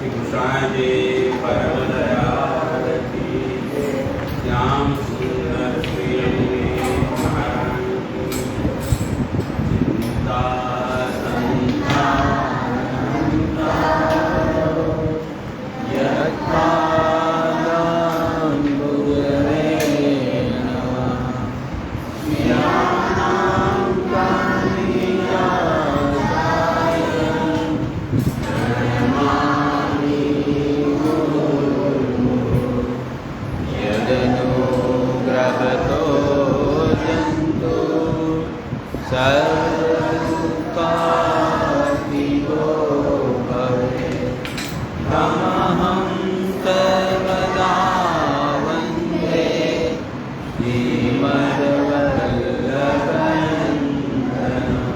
શ્રી કૃષ્ણજી પરમ દયાળ કી જય. શ્યામ સુંદર શ્રી મહારાજ ચિંતા સંતા યત્પાદં ગુરવે નમઃ. જ્ઞાનાં કામિયાય ધર્મામિ ગુરુર્મુઃ. યદનુગ્રહતો જંતુ સર્વસુખાધિપો ભવેत्. તમહં સર્વદા વંદે શ્રીમદ્વલ્લભનन्दનम्.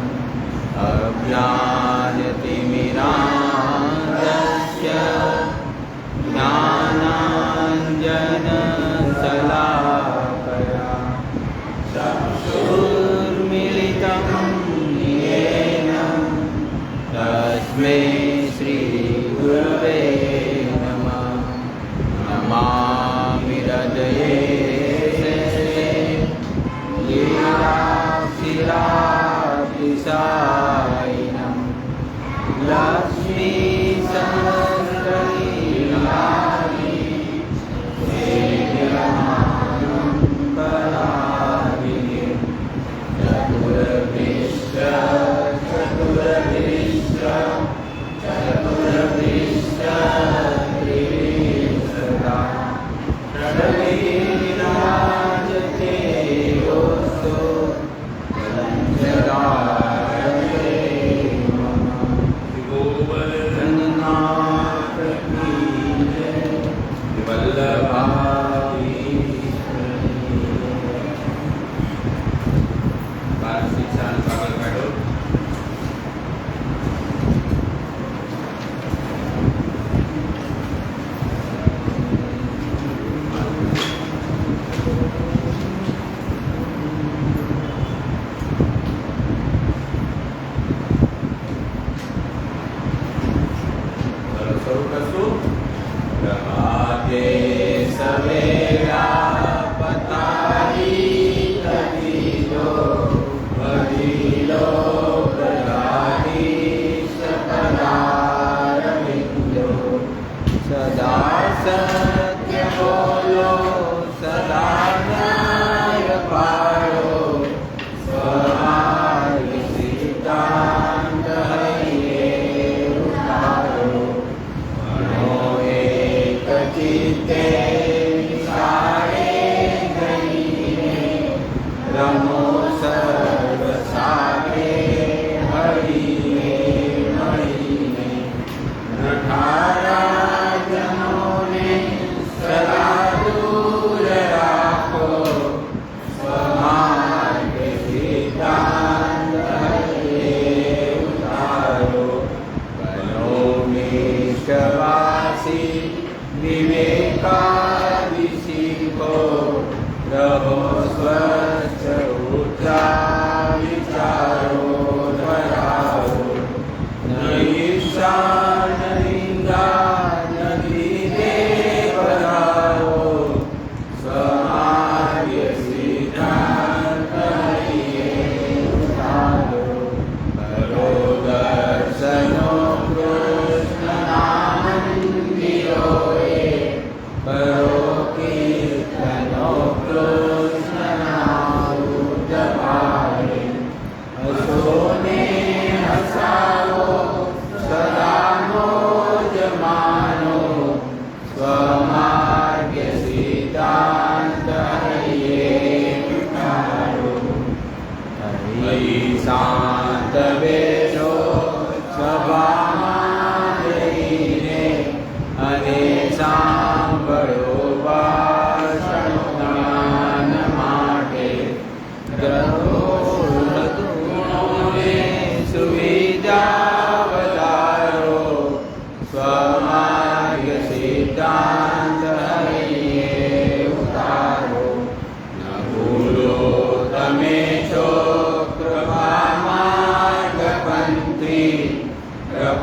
અજ્ઞાનતિમિરાન્ધસ્ય જ્ઞાનાഞ്જનશલાકયા ચક્ષુર્મિલિतं येन તસ્मै શ્રીગુરવે નમઃ. નમામિ હૃદયે लीलाक्षिरापिसायिनं लक्ष्मीसहस्रलीलानि सेव्यमानं कलाभिः. चतुर्विश्र चतुर्विश्र चतुर्विश्र त्रिविंशता षड्विराजते योऽस्तु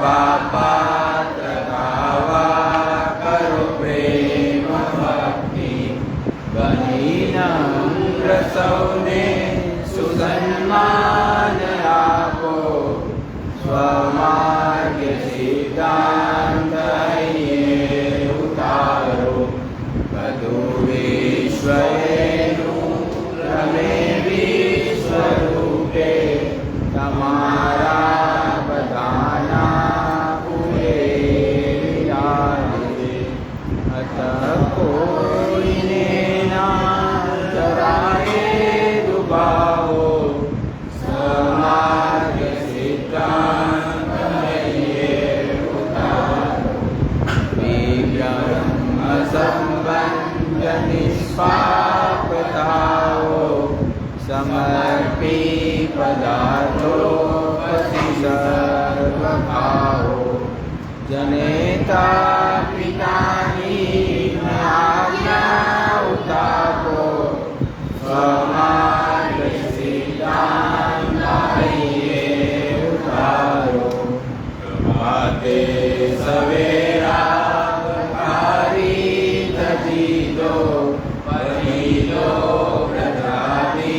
પાપાત્ર નિષ્પાપતાઓ સમર્પી પદાર્થો પછી સર્વભાવો જનેતા પિતાની આજ્ઞા ઉતાપો સ્વમાર્ગ સિદ્ધાંતાઈએ ઉતારો માતે સવેરા કારી તજીદો પરિલો પ્રજાતિ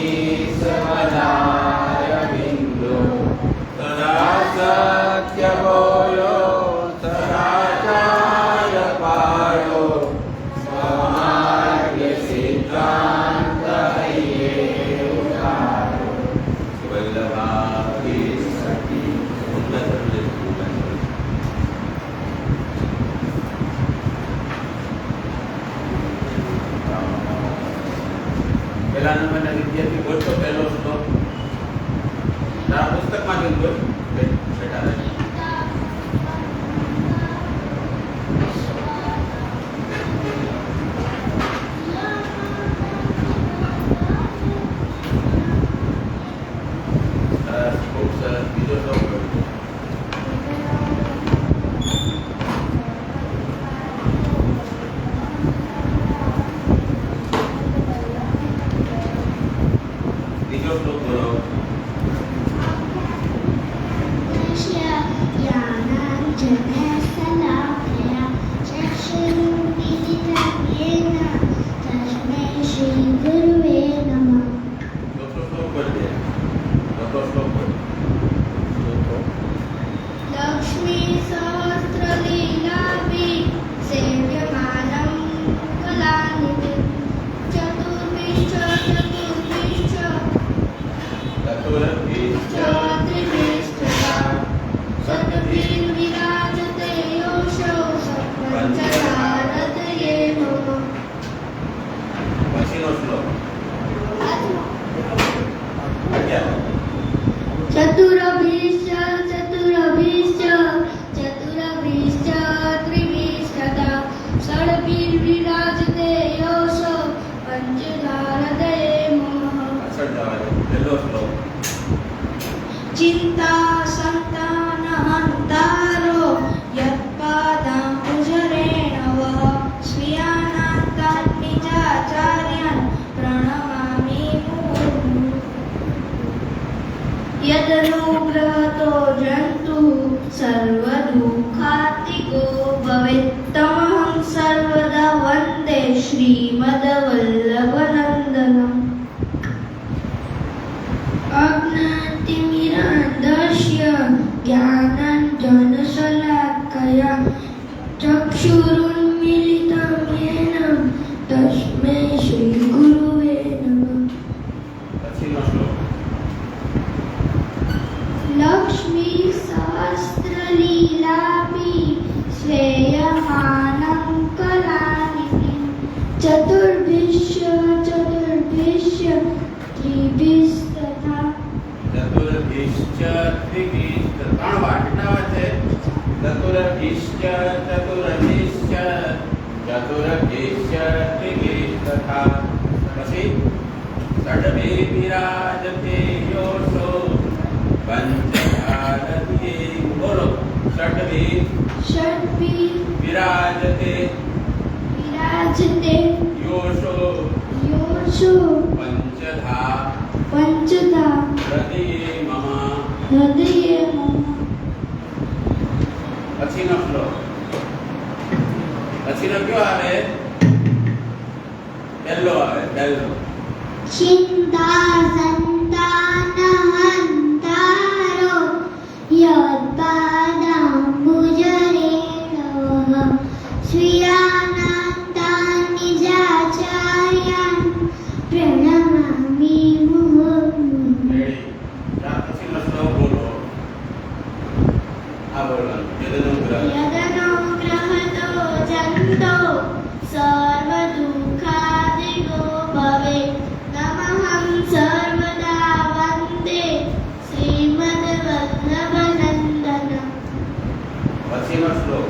સદાય બિંદુ સદા સત્ય બોલો સદાચાર પાડો સ્વમાર્ગ સિદ્ધાંત ઉતારો વલ્લભાભી સખી પહેલા નંબરના વિદ્યાર્થી બોલતો પહેલો શ્લોક તારા પુસ્તકમાં જોઈ બોલ બેટા ખૂબ સરસ બીજો શ્લોક બોલ બીજો શ્લોક બોલો ચોથો શ્લોક બોલ દે ચોથો શ્લોક બોલ લક્ષ્મી સહસ્રલીલાભી સેવ્યમાનં કલાનિધિ ચતુર્ભિશ્ચ ચતુર્ભિશ્ચ ત્રિભિષ્ઠા સતભિર્વિરાજતે યોષો પંચધારતયે મમ. પછીનો શ્લોક 11 ચતુરભિશ્ચ ત્રિભિષ્ઠતા ષડભિર્વિરાજતે યોષો પંચધારતયે મમ. પાછળ જવા દે પહેલો શ્લોક ચિંતા સંતાનહંતારો યત્પાદાંબુજરેણવ સ્વીયાનાંતાન નિજાચાર્યાન પ્રણમામિ મુહુર્મુહુઃ. યદનુગ્રહતો જંતુઃ સર્વદુઃખાતિકો ભવેત્તમહં સર્વદા વંદે શ્રીમદ્વલ્લભનંદનમ. અજ્ઞાતિમિરાન્ધસ્ય જ્ઞાનાંજનશલાકયા ચક્ષુરુન્મીલિतं येन તસ્मै શ્રીગુરવે નમઃ. પછીનો શ્લોક લક્ષ્મી સહસ્રલીલાભી સ્વેયમાनं કલાનિધિ ચતુર્ભિશ્ચ ત્રિભિષ્ઠતા ચતુર્ભિશ્ચ ત્રિભિશ્ચ ત્રણ વાર કેટલા વાર છે ચતુર્ભિશ્ચ ત્રિભિષ્ઠતા પછી ષડભિર્વિરાજતે યોષો પંચધારતયે બોલો ષડભિ વિરાજતે વિરાજતે યોષો યોષો પંચધા પંચધા હૃદયે મમ. હૃદયે મમ. પછીનો શ્લોક પછીનો કયો આવે પહેલો આવે પહેલો ચિંતા સંતાનહંતારો યત્પાદાંબુજરેણવ સ્વીયાનાંતાન નિજાચાર્યાન પ્રણમામિ મુહુર્મુહુઃ. રેડી ત્યાર પછીનો શ્લોક બોલો આ બોલવાનું યદનુગ્રહ યદનુગ્રહતો જંતો સર્વદુઃખાદિગો ભવેત્ તમહં સર્વદા વંદે શ્રીમદ્વલ્લભનંદનમ. પછીનો શ્લોક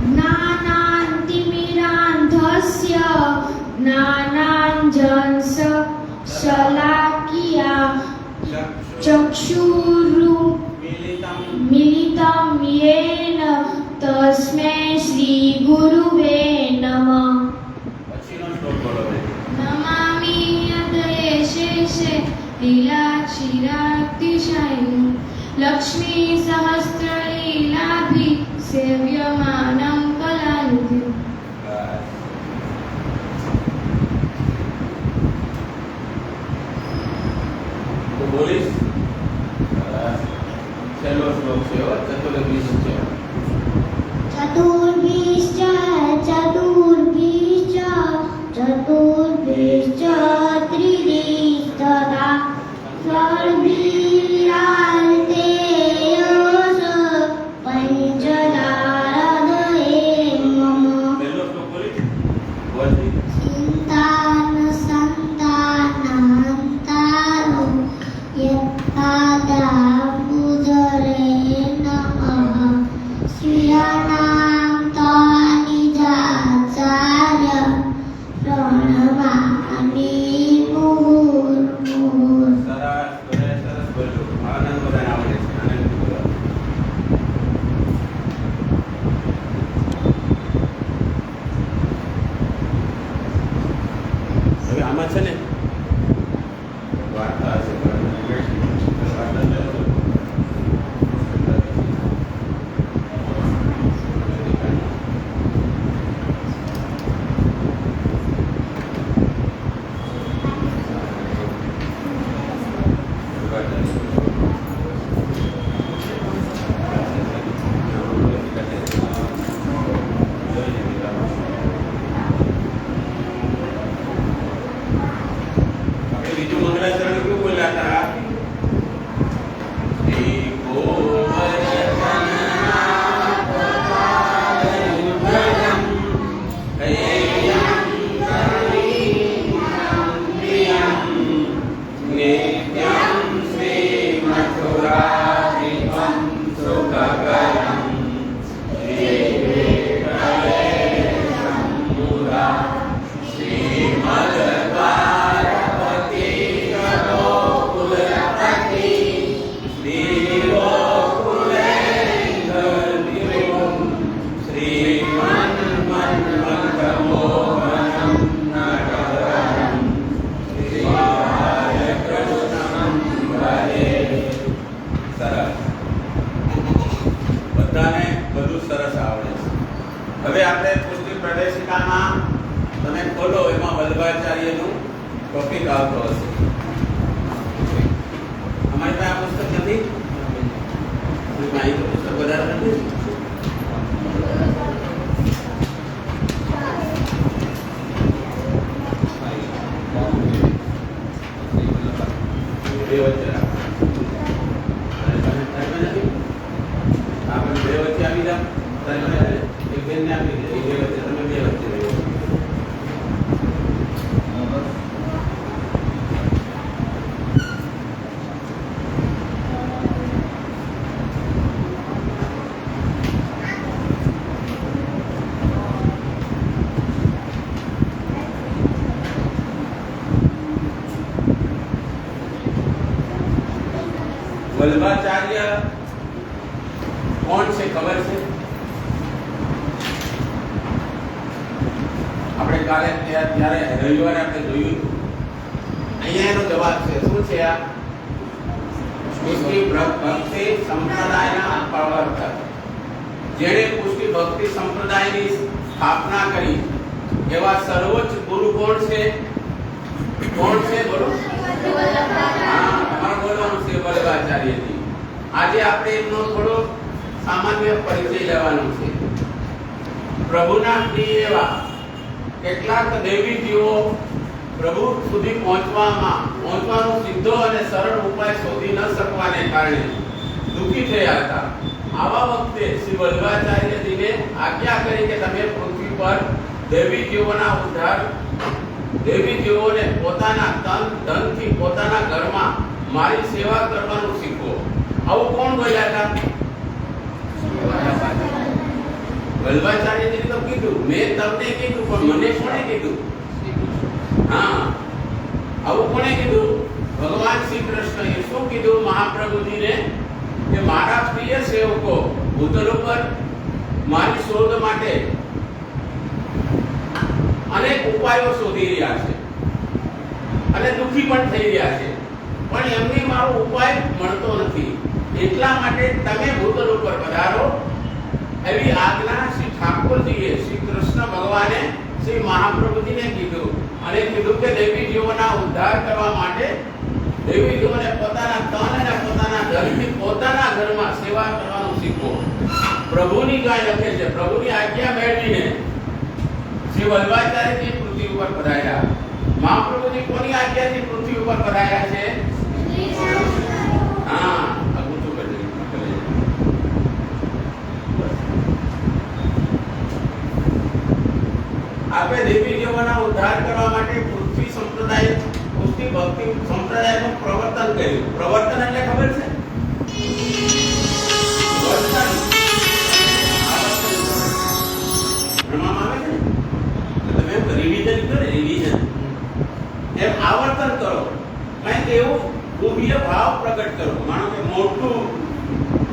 જ્ઞાનાંતિમિરાન્ધસ્ય જ્ઞાનાંજન શલાકયા ચક્ષુરુ મિલિતમ યેન તસ્મૈ શ્રી ગુરુવે નમઃ. પછીનો શ્લોક બોલો બેન. નમામિ યદયે શેષે લીલાક્ષીરાતિશયં લક્ષ્મી સહસ્ર લીલાભિ સેવ્યમાનં કલાનિધિ. તો બોલીશ. છેલ્લો શ્લોક છે હો, ચતુર્ભીષ છે. ચતુર્ભીશ્ચ ત્રિદિષ્ટતા ષડ્ભીરાર્તે યશ પંચદારદયે મમ. પહેલો શ્લોક બોલીશ. બોલતી. ચિંતાન સંતાનહંતારો યત્પાદા ઉદરે નમઃ શ્રિયાણામ તાનિજાચાર્ય પ્રણમામિ મુહુર્મુહુઃ. સરસ બોલ્યો. આનંદ બધાને આવડે છે. આનંદ બોલો. હવે આમાં છે ને વાર્તા છે. વાર્તા છે. બીજું મંગળાચરણ કેવું બોલ્યા હતા? શ્રી બધાને બધું સરસ આવડે છે. હવે આપણે પુસ્તક પ્રદેશિકામાં તમે ખોલો, એમાં વલ્લભાચાર્યનું ટોપિક આવતો હશે. અમારી પાસે આ પુસ્તક નથી. અહીં તો પુસ્તક વધારે નથી. બે વચ્ચે રાખો. આપણે બે વચ્ચે આવી જાઓ. એક બેનને આપી દે. બે વચ્ચે તમે બે વચ્ચે રહો. વલ્લભાચાર્ય કોણ છે ખબર છે? આપણે કાલે ત્યારે રવિવારે આપણે જોયું હતું. અહીંયા એનો જવાબ છે. શું છે આ? પુષ્ટિ ભક્તિ સંપ્રદાયના પ્રવર્તક. જેણે પુષ્ટિ ભક્તિ સંપ્રદાયની સ્થાપના કરી એવા સર્વોચ્ચ ગુરુ કોણ છે? કોણ છે બોલો? તમારે બોલવાનું છે વલ્લભાચાર્યજી. આજે આપણે એમનો થોડો સામાન્ય પરિચય લેવાનો છે. પ્રભુના પ્રિય એવા કેટલાક દેવીજીઓ પ્રભુ સુધી પહોંચવાનો સીધો અને સરળ ઉપાય શોધી ન શકવાને કારણે દુઃખી થયા હતા. આવા વખતે શ્રી વલ્લભાચાર્યજીને આજ્ઞા કરી કે તમે પૃથ્વી પર દેવીજીઓના ઉદ્ધાર દેવીજીઓને પોતાના તન ધનથી પોતાના ઘરમાં મારી સેવા કરવાનું શીખો. આવું કોણ બોલ્યા હતા? વલ્લભાચાર્યજીએ તો કીધું. મેં તમને કીધું, પણ મને કોણે કીધું? હા, આવું કોણે કીધું? ભગવાન શ્રી કૃષ્ણએ. શું કીધું મહાપ્રભુજીને? કે મારા પ્રિય સેવકો ભૂતલ ઉપર મારી શોધ માટે અનેક ઉપાયો શોધી રહ્યા છે અને દુઃખી પણ થઈ રહ્યા છે, પણ એમને મારો ઉપાય મળતો નથી. એટલા માટે તમે ભૂતલ ઉપર પધારો એવી આજ્ઞા શ્રી ઠાકોરજીએ, શ્રી કૃષ્ણ ભગવાને શ્રી મહાપ્રભુજીને કીધું. અને કીધું કે દેવી જીવોના ઉદ્ધાર કરવા માટે દેવી જીવોને પોતાના તન અને પોતાના ધનથી પોતાના ઘરમાં સેવા કરવાનું શીખો. પ્રભુની ગાય લખે છે, પ્રભુની આજ્ઞા મેળવીને શ્રી વલ્લભાચાર્યજી પૃથ્વી ઉપર પધાર્યા. મહાપ્રભુજી કોની આજ્ઞાથી પૃથ્વી ઉપર પધાર્યા છે? હા, અગુતું કરી આપણે દેવી જીવોના ઉદ્ધાર કરવા માટે પૃથ્વી સંપ્રદાય, પૃથ્વી ભક્તિ સંપ્રદાયનું પ્રવર્તન કર્યું. પ્રવર્તન એટલે ખબર છે? વર્તન. ભણવામાં આવે છે ને, તમે રિવિઝન કરો ને, રિવિઝન એમ આવર્તન કરો. કંઈક એવું ગુહ્ય ભાવ પ્રગટ કરો. માનો કે મોટું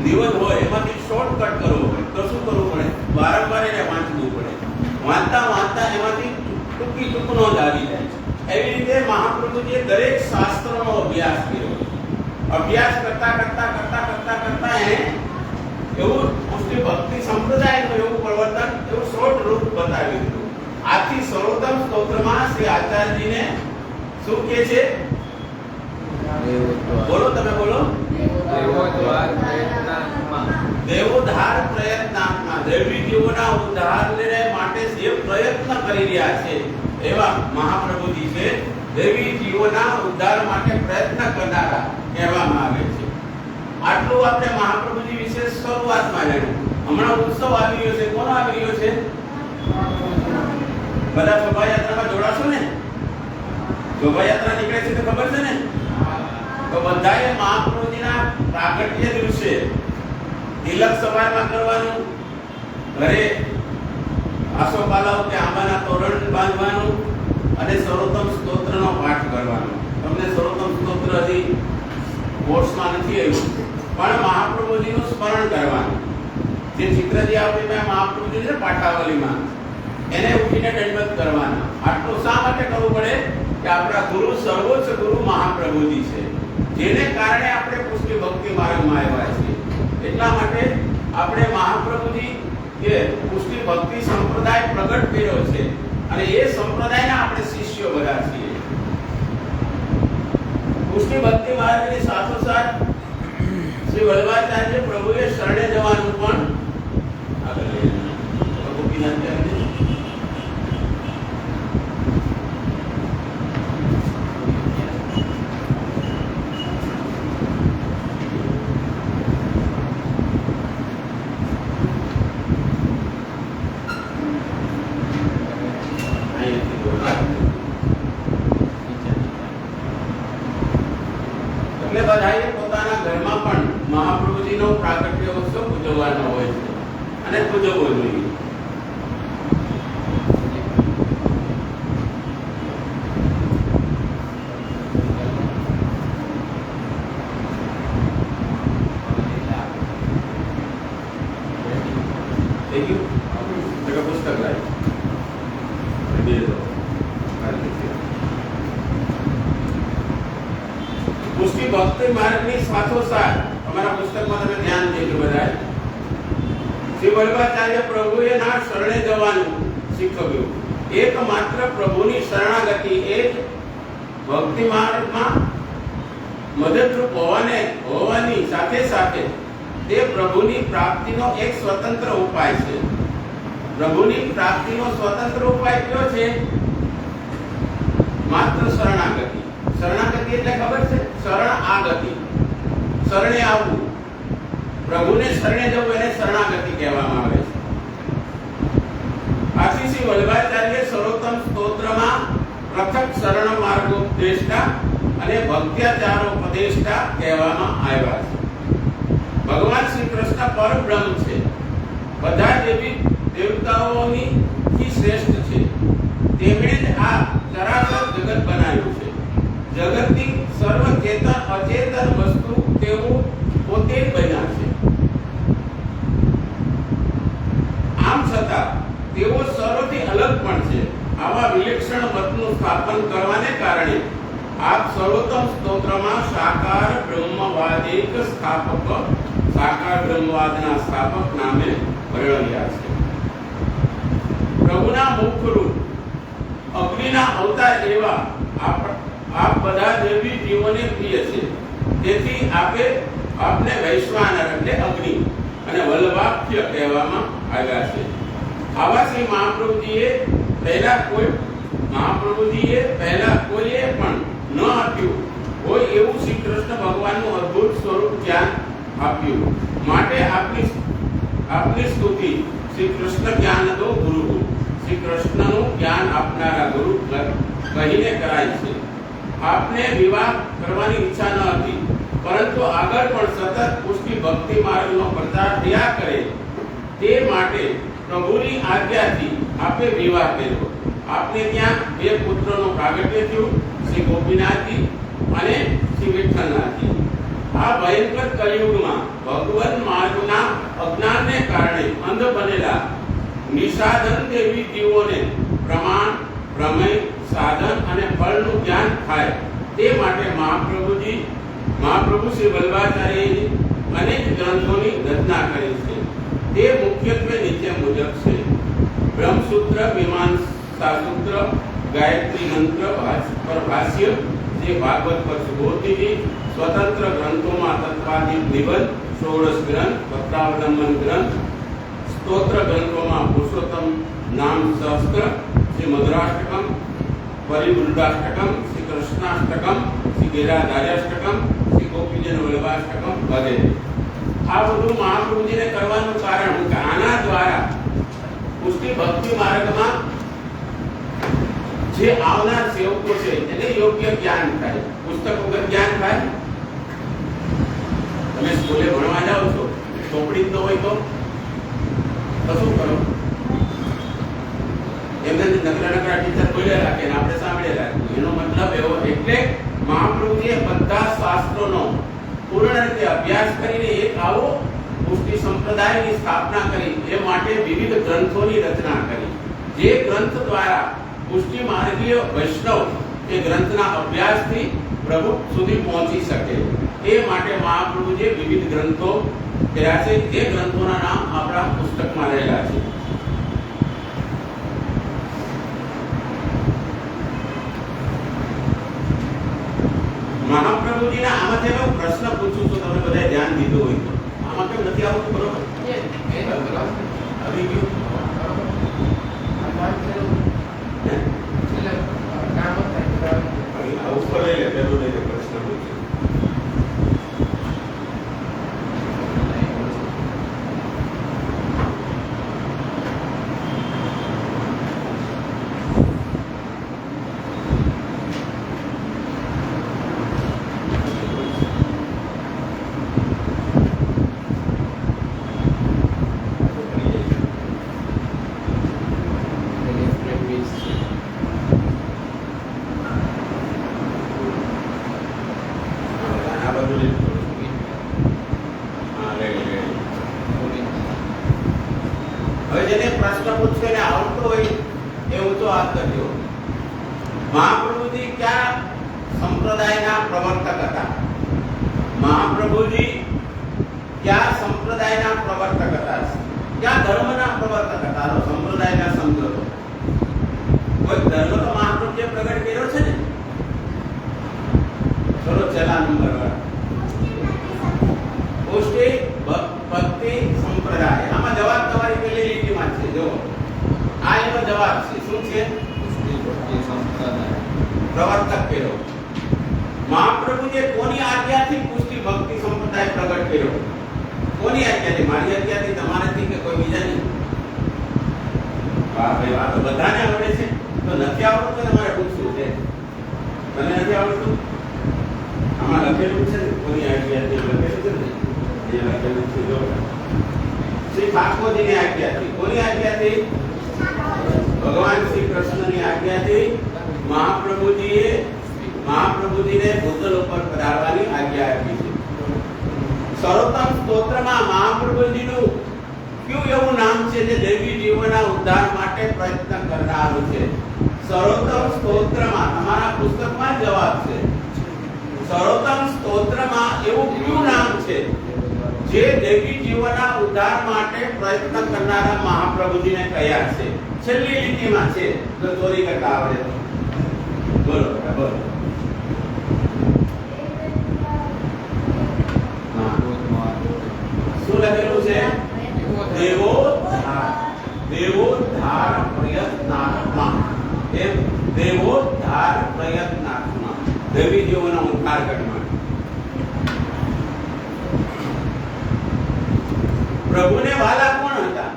નિવેદ હોય એમાંથી શોર્ટકટ કરવો હોય તો શું કરવું પડે? વારંવાર એને વાંચવું પડે. વાંચતા વાંચતા એમાંથી ટૂંકી ટૂંકનો જ આવી જાય છે. એવી રીતે મહાપ્રભુજીએ દરેક શાસ્ત્રોનો અભ્યાસ કર્યો. અભ્યાસ કરતા કરતા કરતા કરતા કરતા એને એવું પુષ્ટિ ભક્તિ સંપ્રદાયનું એવું પ્રવર્તન, એવું શોર્ટ રૂપ બતાવ્યું હતું. આથી સર્વોત્તમ સ્તોત્રમાં શ્રી આચાર્યજીને શું કહે છે? બોલો, તમે બોલો. દેવોદ્ધાર પ્રયત્નાત્મા, દેવી જીવોના ઉદ્ધારને માટે જે પ્રયત્ન કરી રહ્યા છે એવા મહાપ્રભુજી છે. દેવી જીવોના ઉદ્ધાર માટે પ્રયત્ન કરનારા કહેવામાં આવે છે. આટલું આપણે મહાપ્રભુજી વિશે શરૂઆતમાં જાણ્યું. હમણાં ઉત્સવ આવી રહ્યો છે. કોનો આવી રહ્યો છે? બધા શોભાયાત્રામાં જોડાશો ને? શોભાયાત્રા નીકળે છે તો ખબર છે ને? તો બધાએ મહાપ્રભુજીના પ્રાગટ્ય દિવસે તિલક સવારમાં કરવાનું, ઘરે આસોપાલાઓ કે આંબાના તોરણ બાંધવાનું અને સર્વોત્તમ સ્તોત્રનો પાઠ કરવાનો. તમને સર્વોત્તમ સ્તોત્ર હજી કોર્સમાં નથી આવ્યું, પણ મહાપ્રભુજીનું સ્મરણ કરવાનું. જે ચિત્રજી આવતી મહાપ્રભુજી છે પાઠાવલીમાં, એને ઉઠીને દંડવત કરવાના. આટલું શા માટે કરવું પડે? કે આપણા ગુરુ, સર્વોચ્ચ ગુરુ મહાપ્રભુજી છે, જેને કારણે આપણે પુષ્ટિ ભક્તિ માર્ગમાં આવ્યા છીએ. એટલા માટે આપણે મહાપ્રભુજી કે પુષ્ટિ ભક્તિ સંપ્રદાય પ્રગટ કર્યો છે અને એ સંપ્રદાયના આપણે શિષ્યો બધા છીએ. પુષ્ટિ ભક્તિ માર્ગની સાથોસાથ શ્રી વલ્લભાચાર્ય પ્રભુએ શરણે જવાનું પણ આગળ લઈ ગોપીનાથ બધાએ પોતાના ઘરમાં પણ મહાપ્રભુજીનો પ્રાગટ્ય ઉત્સવ ઉજવવાનો હોય છે અને ઉજવવો જોઈએ. પુસ્તક લાવી પુષ્ટિ ભક્તિ માર્ગની સાથોસાથ અમારા પુસ્તકમાં તમે ધ્યાન દેજો બધા. શ્રી વલ્લભાચાર્ય પ્રભુએ ના શરણે જવાનું શીખવ્યું. એકમાત્ર પ્રભુની શરણાગતિ એ જ ભક્તિ માર્ગમાં મદદરૂપ હોવાની સાથે સાથે તે પ્રભુની પ્રાપ્તિનો એક સ્વતંત્ર ઉપાય છે. પ્રભુની પ્રાપ્તિનો સ્વતંત્ર ઉપાય કયો છે? માત્ર શરણાગતિ. શરણાગતિ એટલે ખબર છે? શરણ આગતિ, શરણે આવવું. પ્રભુને શરણે જવું એને શરણાગતિ કહેવામાં આવે છે. આથી શ્રી વલ્લભાચાર્ય સર્વોત્તમ સ્તોત્રમાં પૃથક શરણ માર્ગોપદેષ્ટા અને ભક્ત્યાચારોપદેષ્ટા કહેવામાં આવ્યા છે. ભગવાન શ્રી કૃષ્ણ પરબ્રહ્મ છે, બધા દેવી દેવતાઓની શ્રેષ્ઠ છે. તેમણે જ આ ચરાચર જગત સર્વ ચેતન અચેતન વસ્તુ તેઓ પોતે જ બન્યા છે. આમ છતાં તેઓ સર્વથી અલગ પણ છે. આવા વિલક્ષણ મતનું સ્થાપન કરવાને કારણે આપ સર્વોત્તમ સ્તોત્રમાં સાકાર બ્રહ્મવાદિક સ્થાપક, સાકાર બ્રહ્મવાદના સ્થાપક નામે વર્ણવ્યા છે. પ્રભુના મુખરૂપ અગ્નિના અવતાર એવા આપ બધા દેવી જીવોને પ્રિય છે. તેથી આપને વૈશ્વાનર એટલે અગ્નિ અને વલ્લભાખ્ય કહેવામાં આવ્યા છે. આવા શ્રી મહાપ્રભુજીએ પહેલા કોઈએ પણ ન આપ્યું હોય એવું શ્રી કૃષ્ણ ભગવાનનું અદ્ભુત સ્વરૂપ જ્ઞાન આપ્યું. માટે આપની સ્તુતિ શ્રી કૃષ્ણ જ્ઞાન દો ગુરુ, શ્રી કૃષ્ણનું જ્ઞાન આપનારા ગુરુ કહીને કરાય છે. આપને વિવાહ કરવાની ઈચ્છા ન હતી, પરંતુ આગળ પણ સતત પુષ્ટિ ભક્તિ માર્ગનો પ્રચાર થયા કરે તે માટે પ્રભુની આજ્ઞાથી આપે વિવાહ કર્યો. આપને ત્યાં 2 પુત્રોનું પ્રાગટ્ય થયું, શ્રી ગોપીનાથજી અને શ્રી વિઠ્ઠલનાથજી. આ ભયંકર કલિયુગમાં ભગવાન માર્ગના અજ્ઞાનને કારણે અંધ બનેલા નિષાધન દેવી જીવોને પ્રમાણ, પ્રમેય, સાધન અને ફળનું જ્ઞાન થાય તે માટે મહાપ્રભુ શ્રી વલ્લભાચાર્યજી અનેક ગ્રંથોની રચના કરી છે. તે મુખ્યત્વે નીચે મુજબ છે: બ્રહ્મસૂત્ર, મીમાંસા સૂત્ર, ગાયત્રી મંત્ર પર ભાષ્ય, જે ભાગવત પર સુબોધિજી, સ્વતંત્ર ગ્રંથોમાં તત્વાદિક નિબંધ, ષોડશ ગ્રંથ, પત્રાવલંબન ગ્રંથ, સ્તોત્ર ગ્રંથોમાં પુરુષોત્તમ નામ સહસ્ત્ર, શ્રી મધુરાષ્ટકમ, પરિવૃદ્ધાષ્ટકમ, શ્રી કૃષ્ણાષ્ટકમ, શ્રી ગિરાધાર્યાષ્ટકમ, શ્રી ગોપીજન વલ્લભાષ્ટકમ વગેરે. આ બધું મહાપ્રભુજીને કરવાનું કારણ કે આના દ્વારા પુષ્ટિ ભક્તિ માર્ગમાં જે આવનાર સેવકો છે એને યોગ્ય જ્ઞાન થાય. પુસ્તક વગર જ્ઞાન થાય? તમે સ્કૂલે ભણવા જાઓ છો, ચોપડી જ ન હોય તો શું કરો? એમને નકરા ટીચર બોલ્યા રાખે ને આપણે સાંભળ્યા રાખીએ. એનો મતલબ એવો, એટલે મહાપ્રભુજીએ બધા શાસ્ત્રોનો પૂર્ણ રીતે અભ્યાસ કરીને એક આવો પુષ્ટિ સંપ્રદાયની સ્થાપના કરી. એ માટે વિવિધ ગ્રંથોની રચના કરી, જે ગ્રંથ દ્વારા પુષ્ટિ માર્ગીય વૈષ્ણવ એ ગ્રંથના અભ્યાસથી પ્રભુ સુધી પહોંચી શકે. એ માટે મહાપ્રભુજીએ વિવિધ ગ્રંથો કર્યા છે, જે ગ્રંથોના નામ આપણા પુસ્તકમાં રહેલા છે. મહાપ્રભુજીના આમાં જે હું પ્રશ્ન પૂછું છું, તમે બધા ધ્યાન દીધું હોય તો આમાં કેમ નથી આવતું? બરોબર આવી ગયું? ઉપર લઈ લે, પેલું લઈ લે, પ્રશ્ન પૂછે. હવે જેને પ્રશ્ન પૂછશે ને આવડતો હોય એ ઊંચો હાથ કરજો. મહાપ્રભુજી ક્યાં સંપ્રદાયના પ્રવર્તક હતા? મહાપ્રભુજી ક્યાં સંપ્રદાયના પ્રવર્તક હતા? ક્યાં ધર્મના પ્રવર્તક હતા? સંપ્રદાયના સમજો તો કોઈ ધર્મ તો મહાપ્રભુજીએ પ્રગટ કર્યો છે ને. ચલો છેલ્લા નંબર વાળા, પુષ્ટિ ભક્તિ સંપ્રદાય. આમાં જવાબ તમારી પેલી લીટીમાં છે. જો આ એનો જવાબ છે. શું છે? પ્રવર્તક કર્યો. મહાપ્રભુએ કોની આજ્ઞાથી પુષ્ટિ ભક્તિ સંપ્રદાય પ્રગટ કર્યો? કોની આજ્ઞાથી? મારી આજ્ઞાથી, તમારાથી, કે કોઈ બીજાની? વાહ ભાઈ વાહ, તો બધાને આવડે છે. તો નથી આવડતું તમારે પૂછવું છે. તને નથી આવડતું? આમાં લખેલું છે ને, કોની આજ્ઞાથી લખેલું છે ને. શ્રી ઠાકોરજીની આજ્ઞાથી. કોની આજ્ઞાથી? ભગવાન શ્રી કૃષ્ણની આજ્ઞાથી મહાપ્રભુજીએ મહાપ્રભુજીને ભૂતલ ઉપર પધારવાની આજ્ઞા આપી છે. સર્વોત્તમ સ્તોત્રમાં મહાપ્રભુજીનું કયું એવું નામ છે જે દૈવી જીવોના ઉદ્ધાર માટે પ્રયત્ન કરનારું છે? સર્વોત્તમ સ્તોત્રમાં તમારા પુસ્તકમાં જવાબ છે. સર્વોત્તમ સ્તોત્રમાં એવું કયું નામ છે જે દૈવી જીવોના ઉદ્ધાર માટે પ્રયત્ન કરનારા મહાપ્રભુજીને કહ્યા છે? છેલ્લી લીટીમાં છે, જો ચોરી કરતા આવડે તો બોલો બોલો. શું લખેલું છે? દેવોદ્ધાર દેવોદ્ધાર પ્રયત્નાત્મા. એમ દેવોદ્ધાર પ્રયત્નાત્મા, દેવી જીવોનો ઉદ્ધાર કરવા. પ્રભુને વાલા કોણ હતા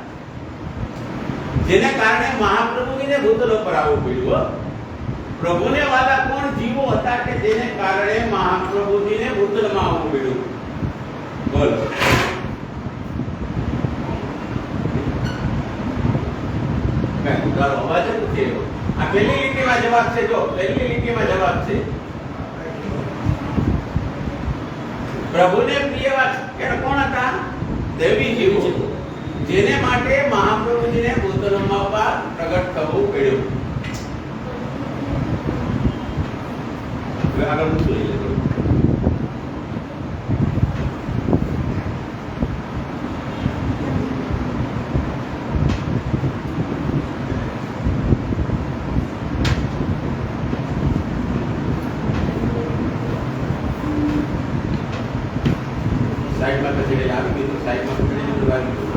જેને કારણે મહાપ્રભુજીને ભૂતલ પર આવવું પડ્યું? પ્રભુને વાલા કોણ જીવો હતા કે જેને કારણે મહાપ્રભુજીને ભૂતલમાં આવવું પડ્યું? બોલો. અવાજ જ નથી આવ્યો. આ પહેલી લીટીમાં જવાબ છે. જો પહેલી લીટીમાં જવાબ છે. પ્રભુને પ્રિય કોણ હતા? દેવી જીવો, જેને માટે મહાપ્રભુજીને ભૂતલમાં પ્રગટ થવું પડ્યું. આગળ શું લઈ લેજો? સાઈડમાં કચેડે આવી ગયું, સાઈડમાં કચેડે આવી ગયું.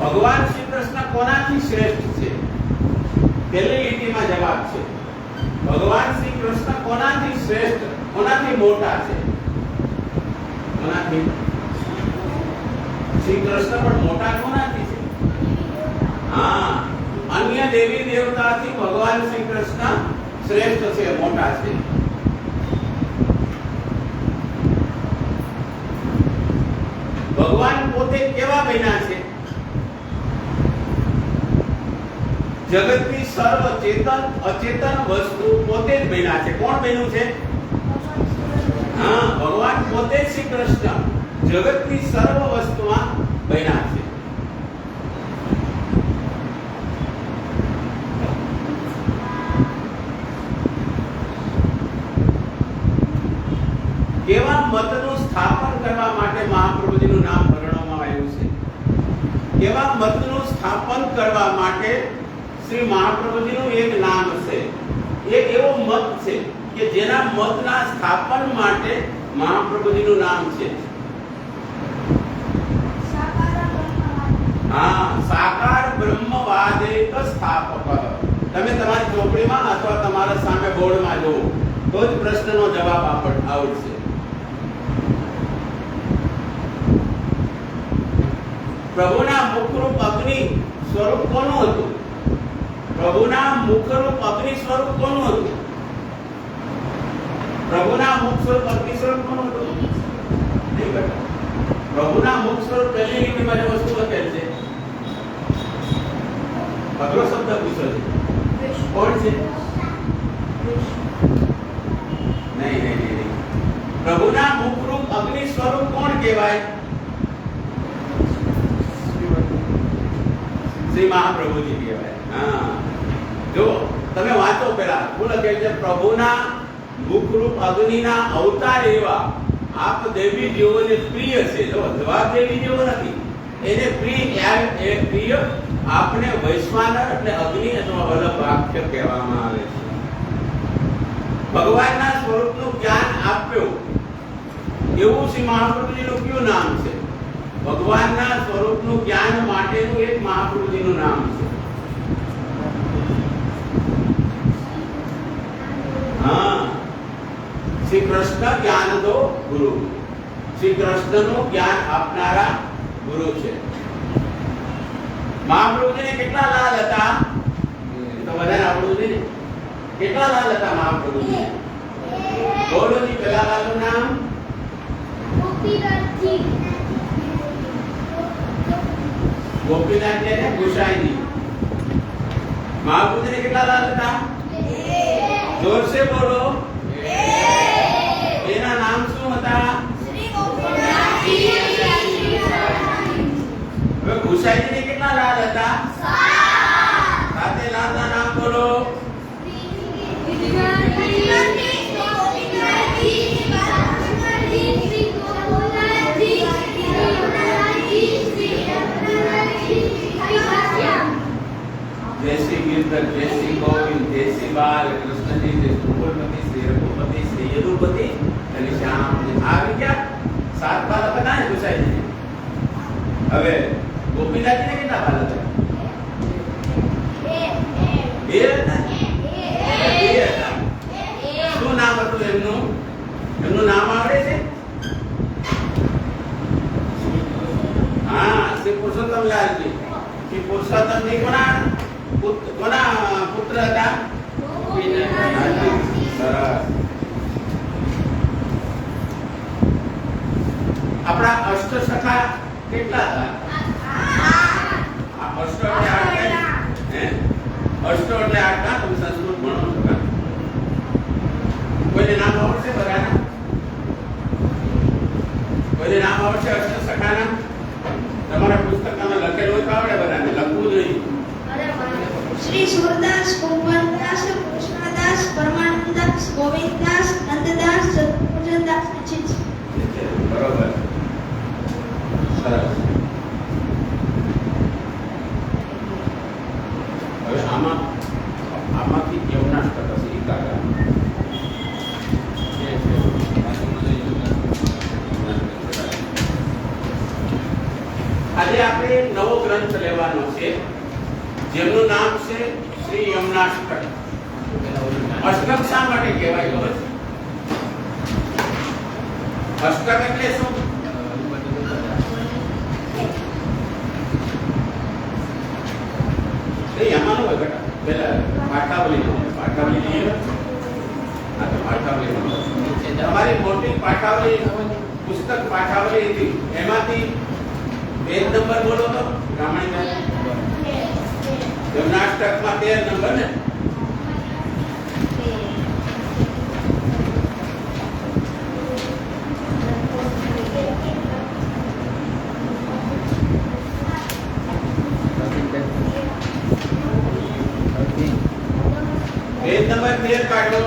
ભગવાન શ્રી કૃષ્ણ કોનાથી શ્રેષ્ઠ છે? પહેલી લીટીમાં જવાબ છે. ભગવાન શ્રી કૃષ્ણ કોનાથી શ્રેષ્ઠ, કોનાથી મોટા છે? કોનાથી? શ્રી કૃષ્ણ પણ મોટા કોનાથી છે? હા, અન્ય દેવી દેવતાથી ભગવાન શ્રી કૃષ્ણ શ્રેષ્ઠ છે, મોટા છે. ભગવાન પોતે કેવા બન્યા છે? જગતની સર્વ ચેતન અચેતન વસ્તુ પોતે જ બન્યા છે. કોણ બન્યું છે? હા, ભગવાન પોતે શ્રી કૃષ્ણ જગતની સર્વ વસ્તુમાં બન્યા છે. કેવા મતનું સ્થાપન કરવા માટે મહાપ્રભુજીનું નામ વર્ણવવામાં આવ્યું છે? કેવા મતનું સ્થાપન કરવા માટે શ્રી મહાપ્રભુજીનું એક નામ છે? એક એવો મત છે કે જેના મતના સ્થાપન માટે મહાપ્રભુજીનું નામ છે. હા, સાકાર બ્રહ્મવાદેક સ્થાપક. તમે તમારી ચોપડીમાં અથવા તમારા સામે બોર્ડમાં જુઓ તો જ પ્રશ્નનો જવાબ આવડશે. પ્રભુના મુખરૂપ અગ્નિ સ્વરૂપ કોનું હતું? પ્રભુના મુખરૂપ અગ્નિ સ્વરૂપ કોનું હતું? પ્રભુના મુખ સ્વરૂપ અગ્નિ સ્વરૂપ કોનું હતું? નહીં બેટા. પ્રભુના મુખ સ્વરૂપ પહેલી લીટીમાં જે વસ્તુ લખેલ છે, અઘરો શબ્દ પૂછ્યો છે. કોણ છે? નહીં. પ્રભુના મુખરૂપ અગ્નિ સ્વરૂપ કોણ કહેવાય? શ્રી મહાપ્રભુજી કહેવાય. હા, જો તમે વાંચો પેલા શું લખેલ છે? પ્રભુના મુખરૂપ અગ્નિના અવતાર એવા આપ દેવી જીવોને પ્રિય છે. જો જવાબ દેવી જેવો નથી, એને પ્રિય આપને વૈશ્વાનર એટલે અગ્નિ અથવા વલ્લભ વાક્ય કહેવામાં આવે છે. ભગવાનના સ્વરૂપનું જ્ઞાન આપ્યું એવું શ્રી મહાપ્રભુજીનું કયું નામ છે? ભગવાનના સ્વરૂપનું જ્ઞાન માટેનું એક મહાપ્રભુજીનું નામ છે. હા, શ્રી કૃષ્ણ જ્ઞાન દો ગુરુ. શ્રી કૃષ્ણનું જ્ઞાન આપનારા ગુરુ છે. મહાપ્રભુજીને કેટલા લાલ હતા? તો બધાને આવડવું જોઈએ ને. કેટલા લાલ હતા મહાપ્રભુજી? 1 બોલો જી પેલા વાળું નામ ગોપીનાથ ને ગુસાઈજી. મહાપુત્ર કેટલા લાલ હતા? જોર से બોલો. એના નામ શું હતા? હવે ગુસાઈજી ને કેટલા લાલ હતા? સાથે લાલના નામ બોલો. जैसी गिरधर, जैसी गोविंद, जैसी बाल कृष्ण जी, जैसी उर्वशी, श्री रघुपति, श्री यदुपति, घनश्याम जी. આવી ગયા 7 બાળક હતા ને ગુસાઈજી. હવે ગોપીનાથજી ને કેટલા બાળક હતા? 2 હતા. 2 હતા. શું નામ હતું એમનું? એમનું નામ આવડે છે? હા, શ્રી પુરુષોત્તમ લાલજી. શ્રી પુરુષોત્તમ જી કોના પુત્ર હતા? સરસ. આપણા અષ્ટ સખા કેટલા હતા? અષ્ટ એટલે 8 હે? અષ્ટ એટલે 8 ના તમે સંસ્કૃત ભણો છો કા? કોઈને નામ આવડશે બધાના? કોઈને નામ આવડશે અષ્ટ સખાના? તમારા પુસ્તકમાં લખેલું હોય તો આવડે બધાને, લખવું જોઈએ. श्री सूरदास, कुंवरदास, कृष्णदास, परमानंदास, गोविंददास, नंददास, सतपुजनदास છે. બરોબર. સરસ. હવે આમાંથી યમનાષ્ટક હશે એકાગ્ર. આજે આપણે નવો ગ્રંથ લેવાનો છે જેમનું નામ છે શ્રી યમનાષ્ટક. અષ્ટક શા માટે કહેવાય ખબર છે? અષ્ટક એટલે શું? એમાંનું હોય બેટા. પેલા પાઠાવલી લઈએ. આ તો પાઠાવલી તમારી મોટી પાઠાવલી પુસ્તક પાઠાવલી હતી એમાંથી પેજ નંબર બોલો તો રામાયણ યમનાષ્ટકમાં 13 નંબર ને? પેજ નંબર 13 કાઢો.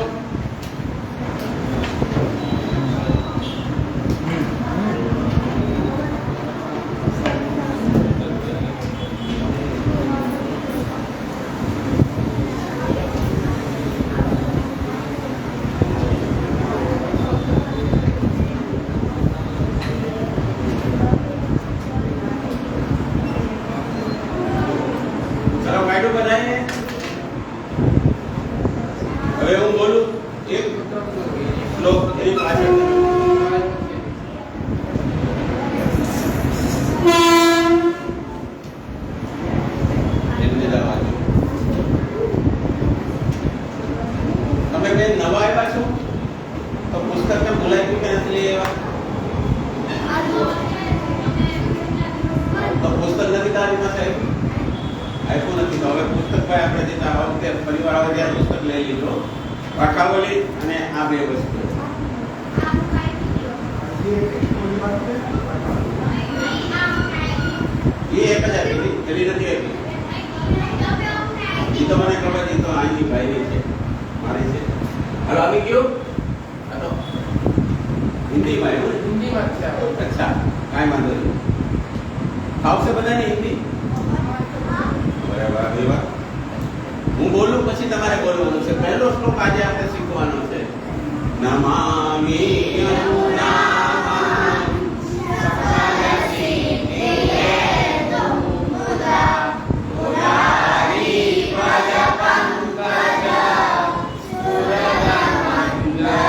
ચલો કાઢો બધાએ. હવે હું બોલું એક શ્લોક એની પાછળ તમે બે નવા આવ્યા છો તો પુસ્તકને ભૂલાઈ ગયું કે નથી લઈ આવ્યા? તો પુસ્તક નથી તારી પાસે આપ્યું નથી તો હવે પુસ્તક ભાઈ આપણે જે આ વખતે પરિવાર આવે ત્યારે પુસ્તક લઈ લીધો. પાઠાવલી અને આ 2 વસ્તુ એ એક જ આપી એવી નથી આપી. એ તો મને ખબર છે, તો અહીંની ભાઈની છે, મારી છે. હાલો આવી ગયું. આ તો હિન્દીમાં એવું હિન્દીમાં છે. અચ્છા કાંઈ વાંધો નહીં. આવશે બધાને હિન્દી? બરાબર. એવા હું બોલું પછી તમારે બોલવાનું છે. પહેલો શ્લોક આજે આપણે શીખવાનો છે. નમામિ યમુનાં સકલસિદ્ધિહેતું મુરારી પદપંકજ સુરગમંડલે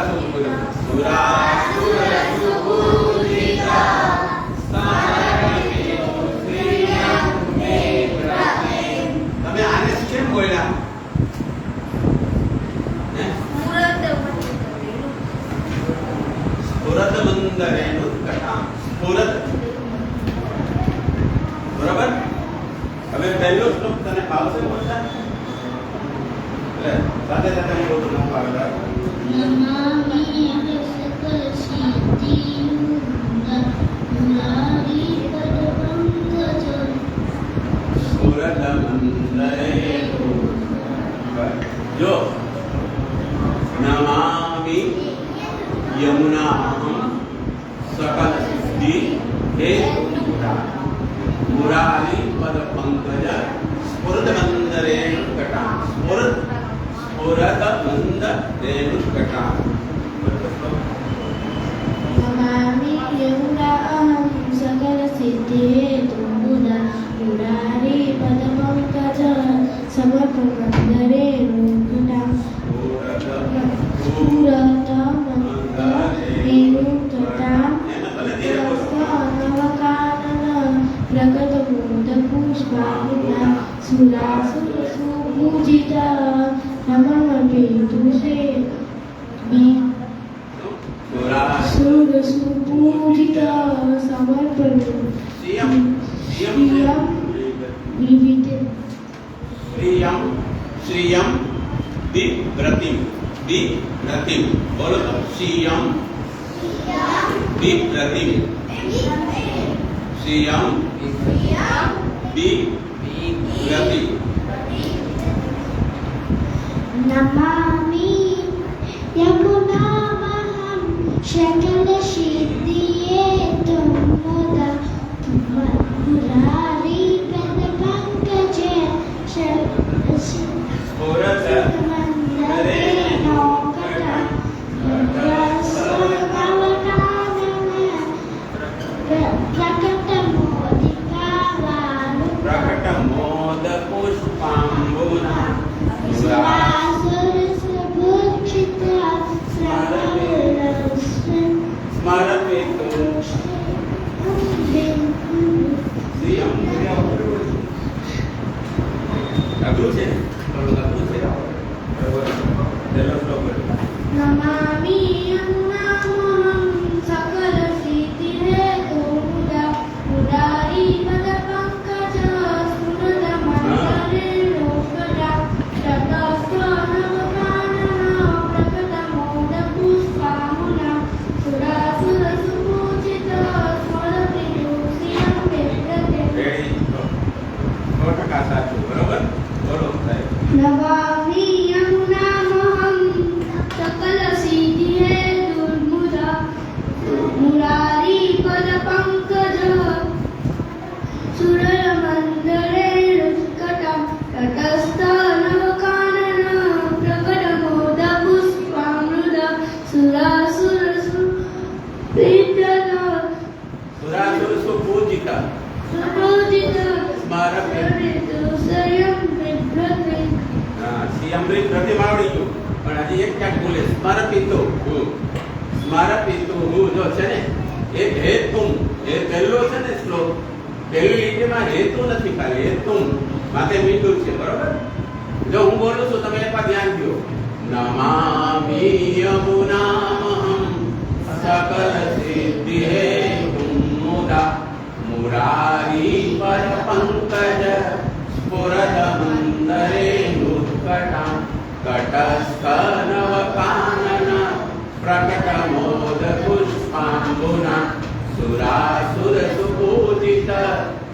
ઉત્તમં મંદરેણુત્કટાં સ્ફુરત. બરાબર? હવે પહેલો શ્લોક તને ફાવશે બોલતા? એટલે સાથે સાથે હું બોલું ન ફાવે. નમામિ સકલ સિદ્ધિ મુરારી પદપંકજ સ્ફુરત મંદરેણુ. જો નમામિ યમુનાહં સકલ સિદ્ધિ હેતુરા મુરારી પદ પંકજ સ્ફુરત મંદરેણુત્કટાં સ્ફુરત મંદરેણુત્કટાં. નમામિ યમુનાહં સકલ સિદ્ધિ હેતુરા મુરારી પદપંકજ સમર્થ મંદરેણુત્કટાં સ્ફુરત મંદરેણુત્કટાં પ્રગટ મોદ પુષ્પાંગના સુરાસુર સુપૂજિત નમઃ પિતુષે સુર સુપૂજિત સમર્પણ શ્રિયમ વિવિધ શ્રિયમ દિવ્રતિમ દિવ્રતિમ. બોલો તો શ્રિયમ દિવ્રતિમ. શ્રિયમ દિવ્રતિમ. નમામિ યમુનામહં શકલ સિદ્ધિ હેતુમુદા મુરારી પદપંકજ સ્ફુરત મંદરેણુત્કટાં પ્રકટ મોદ પુષ્પાંબુના સ્મરપિતુ શ્રિયમ. અઘરું છે, થોડું અઘરું છે. બરોબર. પહેલો શ્લોક બોલો. નમામિ યમુનામહં સકલ સિદ્ધિ હેતુમુદા મુરારી પદપંકજ સ્ફુરત મંદરેણુત્કટાં તટસ્થ નવકાનના પ્રકટ મોદ પુષ્પાંગના સુરાસુર સુપૂજિત સ્મરપિતુ શ્રિયં વિવ્રતે. રેડી? 100% સાચું. બરોબર? બોલો સાહેબ. નમામિ યમુનામહં સકલ સિદ્ધિ હેતુર્મુદા મુરારી પદપંકજ સુરલ મંદરેણુત્કટાં તટસ્થ નવકાનના પ્રકટ મોદ પુષ્પામૃત સુરાસુર સુપૂજિત સુરાસુર સુપૂજિત સ્મરપિતુ શ્રિયં વિવ્રતે. સિયમૃત પ્રતિમા આવડી ગયું, પણ હજી એક ક્યાંક બોલે સ્મરપિતુ. સ્મરપિતુ જો છે ને એ હેતુમ, એ પહેલો છે ને શ્લોક, પહેલી લીટીમાં હેતુ નથી, ખાલી હેતુમ માથે મીઠું છે. બરોબર? જો હું બોલું છું તમે એકવાર ધ્યાન દો. નમામિ યમુનામહં સકલ સિદ્ધિ હેતુમુદા મુરારી પદપંકજ સ્ફુરત મંદરેણુત્કટાં તટસ્થ નવકાનના પ્રકટ મોદ પુષ્પાંબુના સુરાસુર સુપૂજિત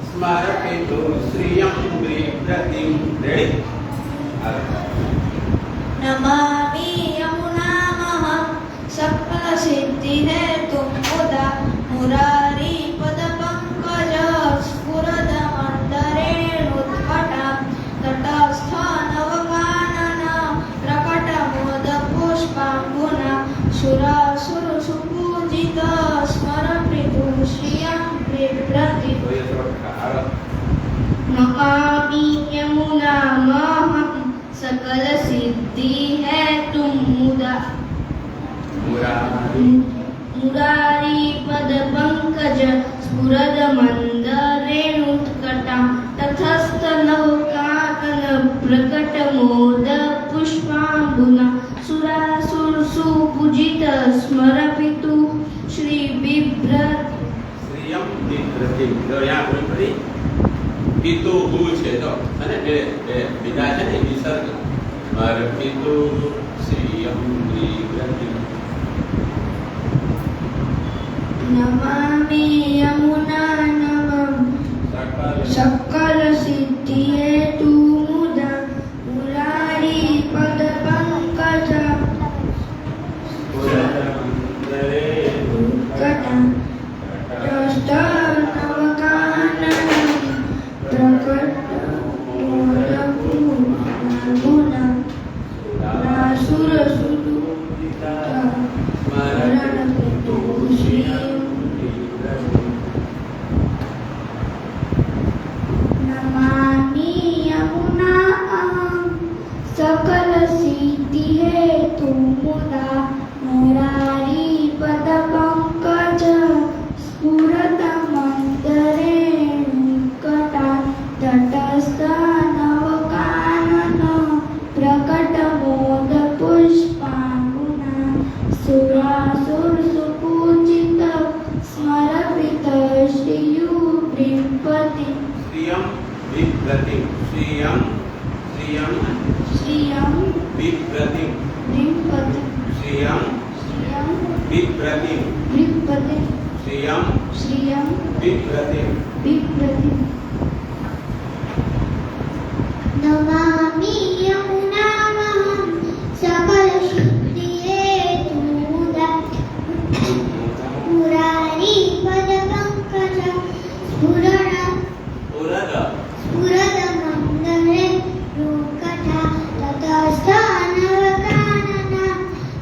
સ્મરપિતુ શ્રિયં વિવ્રતિમ. રેડી? નમામિ યમુનામહં સકલ સિદ્ધિ હેતુમુદા મુરારી પદપંકજ સ્ફુરત મંદરેણુત્કટાં તટસ્થ નવકાનના પ્રકટ મોદ પુષ્પાંગુના સુરાસુર સુપૂજિત સ્મરપિતુ શ્રિયં વિવ્રતે. નમામિ યમુનામહં સકલ સિદ્ધિ હેતુમુદા મુરારી પદપંકજ સ્ફુરદ મંદરેણુત્કટાં તથસ્થ નવકાનન પ્રકટ મોદ પુષ્પાંબુના સુરાસુર સુપૂજિત સ્મરપિતુ શ્રી બિભ્રત શ્રિયમ બિભ્રતિમ. જો અહીંયા કોઈ પડી પિતુ હુ છે તો અને બે બીજા છે ને વિસર્ગ માર પિતુ શ્રિયમ બિભ્રતિમ. નમામિ યમુનાનમં સકલ સિદ્ધિ હેતુ મુદા મુરારી પદ પંકજ કટા દષ્ટ નવકાનન પ્રકટ મોદપુના નાસુર સુદુતા મરણ તુષિયમ નમામિ યમુનાં સકલ સિદ્ધિ હેતુ મુદા મુરારી પદ પંકજ સ્ફુરત મંતરે કટા તટસ્થ નવકાનન પ્રકટ મોદ પુષ્પાંગુના સુરાસુર સુપૂજિત સ્મરપિત શ્રીયુબ્રીપતિ શ્રિયમ બિભ્રતિમ. શ્રિયમ શ્રિયમ શ્રીયં બિભ્રતિમ. ભ્રીપતિ શ્રિયમ શ્રીયં બિભ્રતિમ. ભ્રીપતિ શ્રિયમ શ્રીયં બિભ્રતિમ. ભ્રીપતિ નમામિ યમુનામહં સકલ સિદ્ધિ હેતુ મુદા મુરારી પદ પંકજ સ્ફુરદ ઉરદ મંગલે રૂકટા તતસ્થ નવકાનન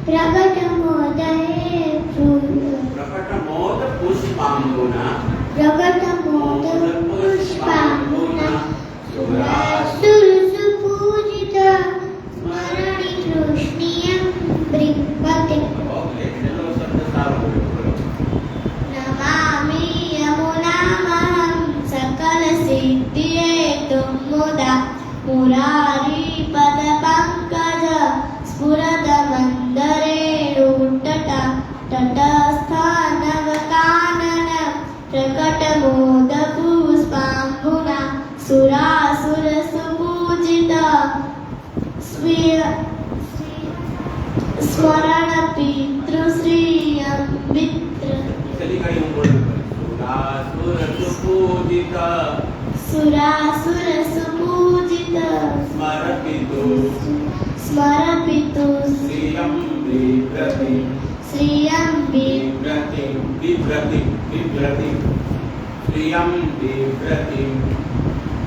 પ્રગટ મોદયે પ્રકટ મોદ પુષ્પાંગુના પ્રગટ મોદ પુષ્પાંગુના સુરાસુર સુપૂજિત સ્મરણિ તૃષ્ણિયં બ્રિપતે લેખેલો શબ્દ સારો બોલો. નમામિ યમુનામહં સકલ સિદ્ધિ હેતુ મુદા મુરારી પદ પંકજ સ્ફુરદ મંદરે રૂટટા તટસ્થ નવકાનન પ્રકટ મોદ પુષ્પાંગુના સુરાસુર સુપૂજિત સ્મરણ પિતૃશ્રીયં મિત્ર છેલ્લી કડી હું બોલું સુરાસુર સુપૂજિત સુરાસુર સુપૂજિત સ્મરપિતુ સ્મરપિતુ શ્રિયમ બિભ્રતિમ. શ્રિયં બિભ્રતિમ બિભ્રતિમ બિભ્રતિમ. શ્રિયમ બિભ્રતિમ.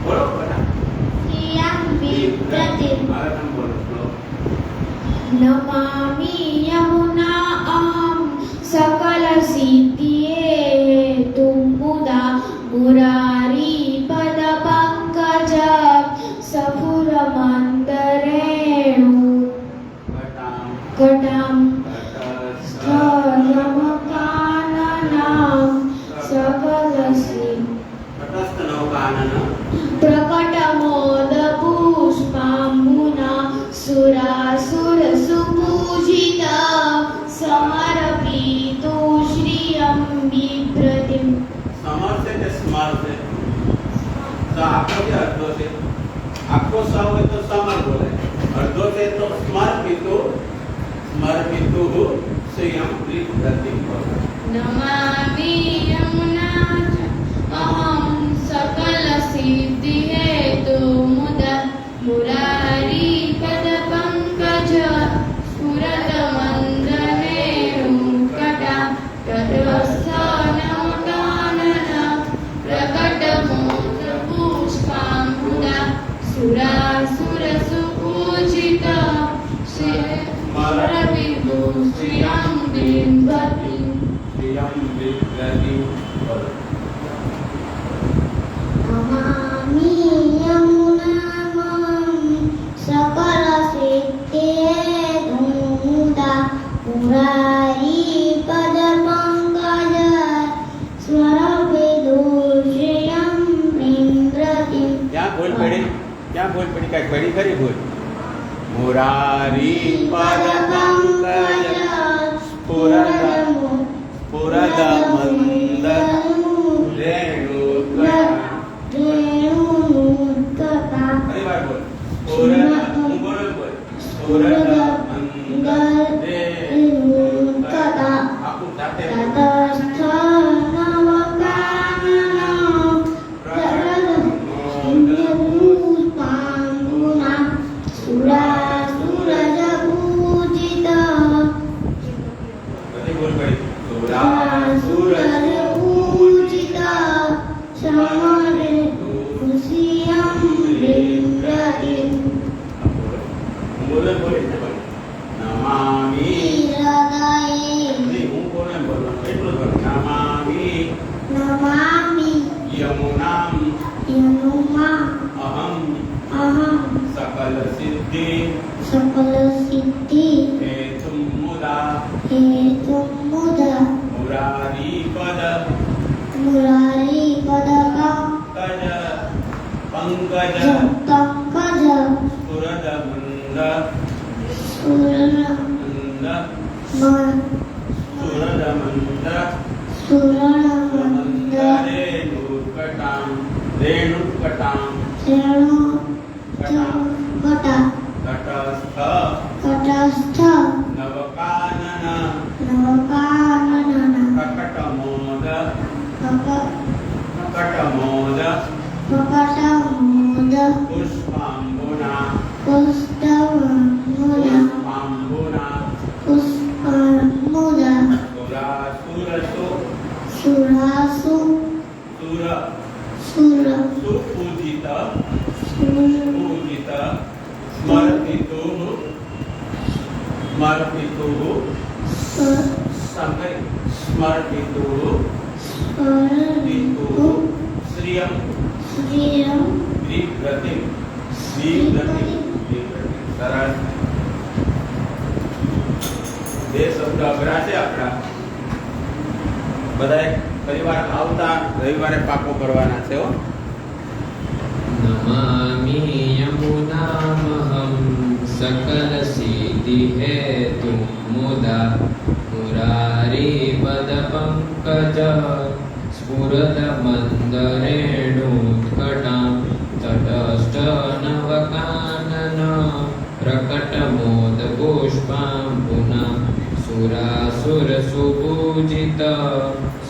બોલો બધા. શ્રિયં બિભ્રતિમ મારા નામ બોલો બોલો. નમામિ યમુનાં સકલ સિદ્ધિ હેતુ મુદા મુરારી પદ પંકજ સફુર મંદરેણુ કટામ કટામ તટસ્થ નવકાનનાં સકલ સિદ્ધિ તટસ્થ નવકાનન પ્રકટ મોદ પુષ્પાંબુના સુરાસુર સુપૂજિત સમર્પિતો શ્રિયં બિભ્રતિમ. સમર છે કે સ્મર છે? તો આખો જે અર્ધો છે આખો સ હોય તો સમર બોલે, અર્ધો છે તો સ્મરપિતુ શ્રિયં બિભ્રતિમ બોલે. નમામિ યમુનાં અહં સકલ સિદ્ધિ હેતુ મુદા મુરારી પદ પંકજ સ્ફુરત મંદરેણુ કટા તટસ્થ નવકાનન પ્રકટ મોદ પુષ્પાંગુના સુરાસુર સુપૂજિત સ્મરપિતુ શ્રિયં બિભ્રતિમ. શ્રિયં બિભ્રતિમ બોલે. નમામિ યમુનામહં સકલ સિદ્ધિ હેતુ મુદા મુરારી પદ પંકજ સ્મરપિતુ શ્રિયં બિભ્રતિમ. ક્યાં ભૂલ પડી? ક્યાં ભૂલ પડી? કાંઈ પડી ખરી ભૂલ? મુરારી પદ પંકજ સ્ફુરદ સ્ફુરદ મંદરેણુ તટા આખું સાથે તટસ્થ નવકાનન પુષ્પાંગુના સુરાસુરજપૂજિત બધી બોલ પડી સુરાસુરજપૂજિત સમરે ખુશિયં બિંદ્રતિં બોલે બોલે નમામિ હૃદયે નહીં હું કોને બોલવાનું એટલું જ બોલ નમામિ નમામિ યમુનામ યમુના અહમ અહં સકલ સિદ્ધિ સકલ સિદ્ધિ हेतुं मुदा हेतुं मुदा मुरारी पद मुरारी पदक कज पंकज पंकज सुरद मुंद सुरमंद सुरद मुंद सुरमंद रेणुकटां रेणु कटा तटस्थ कटस्थ नवकानन नवकानन प्रकटमोद प्रकटमोद पुष्पाम्बुना पुष्पांगुना पुष्पांगुना सुरासुरसु सुरासु सुर सुर सुपूजित सुर पूजित स्मर्तितुः स्मर्तितुः संकरि स्मर्तितुः स्मरतु श्रियं श्रियं विप्रतिं સરસ બે શબ્દ અઘરા છે આપણા બધાએ પરિવાર આવતા રવિવારે પાકો કરવાના છે હો नमामि यमुनामहं सकलसिद्धिहेतुं मुदा मुरारीपदपङ्कज स्फुरदमन्दरेणुत्कटां तटस्थनवकानन प्रकटमोदपुष्पाम्बुना सुरासुरसुपूजित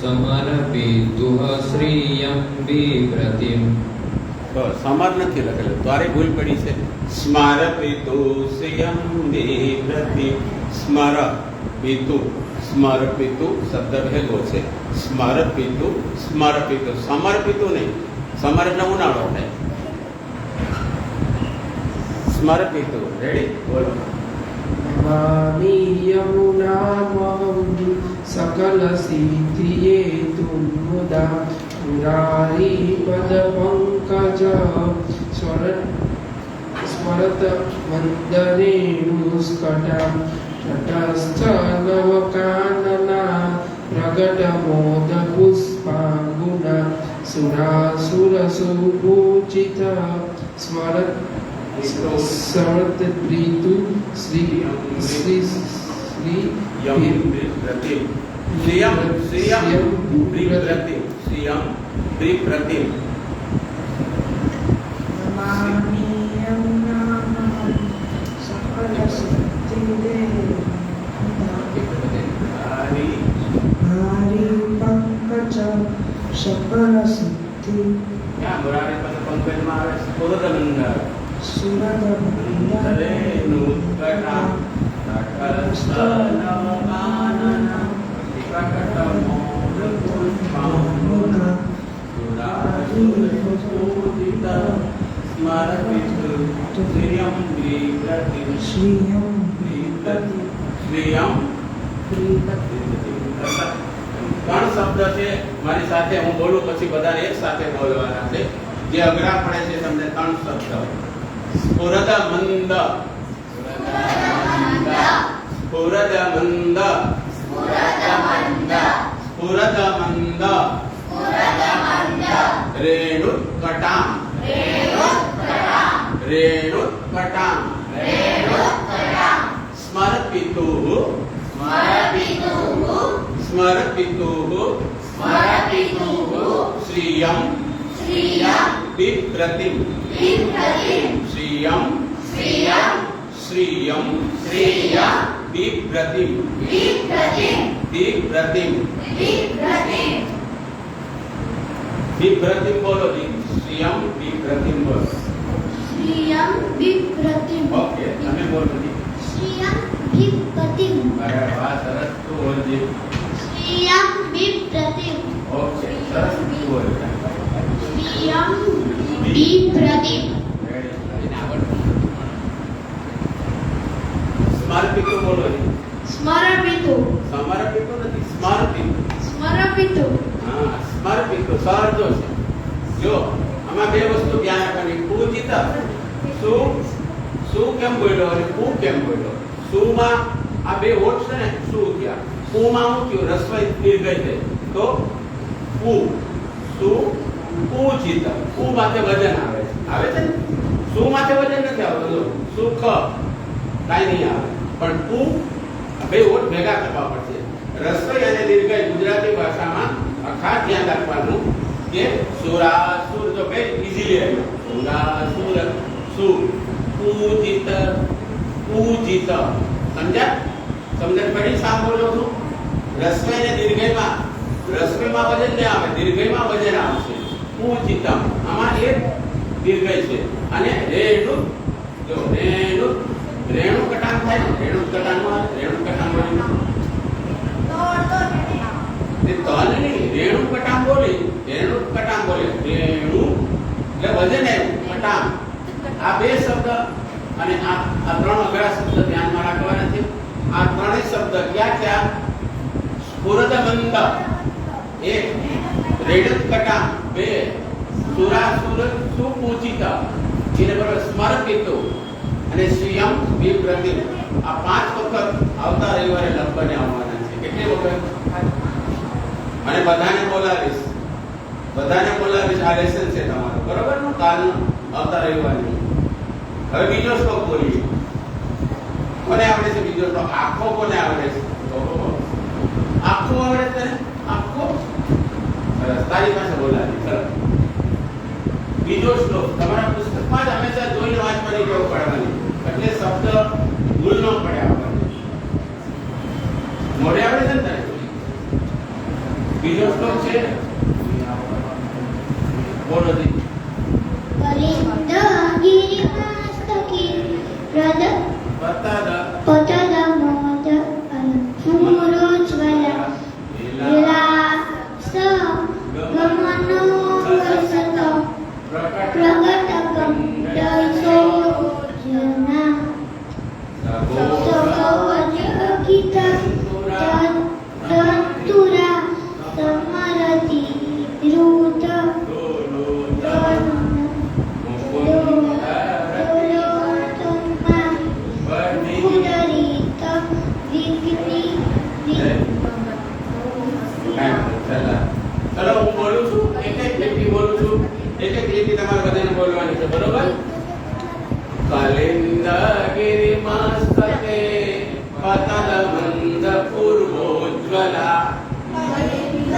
समर्पितुः श्रियं बिभ्रतिम् સમર નથી લખેલું તારે ભૂલ પડી છે સ્મર પિતુ શ્રિયમ વિવ્રતિ સ્મર પિતુ શબ્દ ભેગો છે સ્મર પિતુ સમર્પિતુ નહીં સમર એટલે ઉનાળો થાય સ્મર પિતુ રેડી બોલો नमामि यमुनामहं सकलसिद्धिहेतुं मुदा मुरारीपदपङ्कज स्मरत वन्दरेणुस्कटां तटस्थनवकानना प्रकटमोदपुष्पाङ्गुना सुरासुरसुपूजित स्मरत सर्वतृतु श्री श्री श्री यम विप्रति श्रियम विप्रति श्रियम विप्रति नमामि यमुनामहं सकलसिद्धिहेतुं पंकज सकलसिद्धि क्या मुरारी पद पंकज में आवे स्फुरदमंदर रेणुत्कटां तटस्थनवकानन प्रकटमोदपुष्पाम्बुना सुरासुरसुपूजित स्मरपितुः श्रियं विप्रति श्रियं શ્રિયમ ત્રણ શબ્દ છે મારી સાથે હું બોલું પછી બધાને એક સાથે બોલવાના છે જે અઘરા પડે છે તમને ત્રણ શબ્દ સ્ફુરદ મંદ સ્ફુરદ મંદ સ્ફુરદ મંદ રેણુકટાં રેણુકટાં स्मरपितुः श्रियं बिभ्रतिं श्रियं શ્રીયમ શ્રીયમ બિભ્રતિમ વિપ્રતિમ બિભ્રતિમ વિપ્રતિમ બિભ્રતિમ બોલો જી શ્રીયમ બિભ્રતિમ બોલો શ્રીયમ વિપ્રતિમ ઓકે તમે બોલો જી શ્રીયમ વિપ્રતિમ અરે વાહ સરસ તું બોલજી શ્રીયમ વિપ્રતિમ ઓકે સરસ તું બોલ શ્રીયમ વિપ્રતિમ સ્મર્પિતો બોલો જી સ્મરપિતુ સમર્પિતો નથી સ્મર્પિતો સ્મરપિતુ હા સ્મર્પિતો સહજો છે જો આમાં બે વસ્તુ ધ્યાન રાખવાની પૂજિત શું કેમ બોલ્યો અને પૂ કેમ બોલ્યો સુમાં આ બે હોઠ છે ને શું થયા પૂમાં શું થયું રસ્વઈ દીર્ઘઈ થઈ તો પૂ સુ પૂજિત પૂ માથે વજન આવે છે ને સુ માથે વજન નથી આવતું જો સુખ કાઈ નહીં આવે પણ પૂ બે હોઠ ભેગા કરવા પડશે રસ્વઈ અને દીર્ઘઈ ગુજરાતી ભાષામાં ખાસ ધ્યાન રાખવાનું કે સુરાસુર તો બે ઈઝીલી આવ્યો સુરાસુર સુ પૂજિત પૂજિત સમજ્યા સમજણ પડી સામ બોલો છું રસ્વઈ અને દીર્ઘઈમાં રસ્વઈમાં વજન ન આવે દીર્ઘઈમાં વજન આવશે પૂજિતમ આમાં એક દીર્ઘઈ છે અને રેણુ જો રેણુ કટાણ થાય ને રેણુ કટાણમાં રેણુ કટાણ બોલી તે તન નહીં રેણુ કટાણ બોલી રેણુ કટાણ બોલે રેણુ એટલે વજન આવ્યું કટાણ આ બે શબ્દ અને આ ત્રણ અઘરા શબ્દ ધ્યાનમાં રાખવાના છે આ ત્રણેય શબ્દ ક્યાં સ્ફુરદમંદ એક રેણુ કટાણ બે સુરાસુર સુપૂજિત એને બરાબર સ્મરપિતો અને શ્રીયમ વિપ્રતિમ આ 5 વખત આવતા રવિવારે લખવાને આવવાના છે કેટલી વખત અને બધાને બોલાવીશ આ લેસન છે તમારું બરાબર નું કાલનું આવતા રવિવારનું હવે બીજો શ્લોક બોલીએ કોને આવડે છે બીજો શ્લોક આખો કોને આવડે છે આખો આવડે છે આખો સરસ તારી પાસે બોલાવી સરસ બીજો શ્લોક તમારા પુસ્તકમાં જ હંમેશા જોઈને વાંચવાની ટેવ પાડવાની એટલે શબ્દ ભૂલ ન પડે આપણને મોઢે આવડે છે ને તારે બીજો શ્લોક છે બોલો જી કલિંદ ગિરિમસ્તકી પ્રદ બતાદ પતદ મોદ પૂરોજ્વલા વિલાસ ગમનો વસત પ્રગટકમ દૈસોજના સગોજગીતા તંતુરા સમરતિ રૂત ચલો હું બોલું છું એક લીટી બોલું છું એક લીટી તમારે બધાને બોલવાની છે બરોબર કલિંદ ગિરિમસ્તકે પતલ મંદ પૂર્વોજ્વલા કલિંદ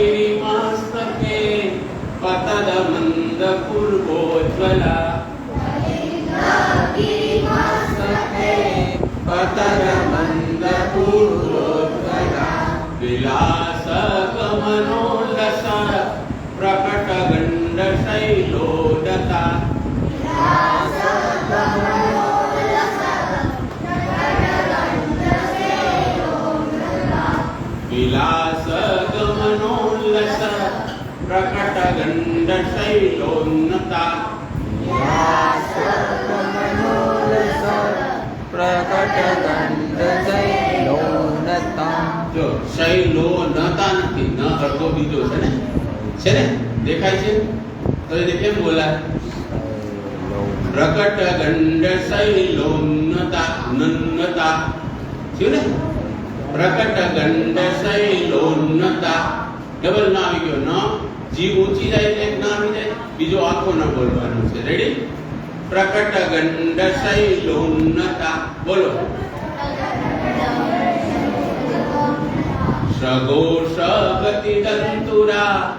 ગિરિમસ્તકે પતલ મંદ પૂર્વોજ્વલા પતરમંદ પૂર્વોજ્વલા વિલાસ ગમનોલ્લસર પ્રકટ ગંડ શૈલોદતા વિલાસ ગમનોલ્લસર પ્રકટ ગંડ શૈલોન્નતા જો શૈલોનતા નથી ન અડધો બીજો છે ને દેખાય છે તો એને કેમ બોલાય પ્રકટ ગંડ શૈલોન્નતા નન્નતા થયું ને પ્રકટ ગંડ શૈલોન્નતા ડબલ ના આવી ગયો ન જી ઊંચી જાય એટલે એક ના આવી જાય બીજો આખો ન બોલવાનો છે રેડી પ્રકટ ગંડ શૈલોન્નતા બોલો સઘોષ ગતિ દંતુરા.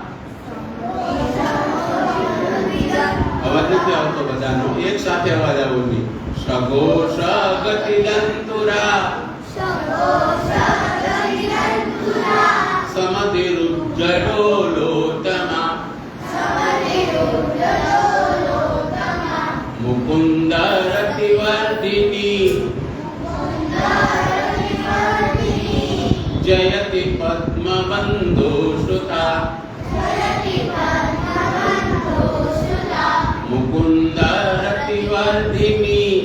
અવાજ નથી આવતો બધાનો, એક સાથે અવાજ આવવો જોઈએ. સઘોષ ગતિ દંતુરા સમધિરુજ્જડોલોતમા મુકુંદ રતિવર્ધિની જયતિ પદ્મબંધો સુતા. મુકુંદ રતિવર્ધિની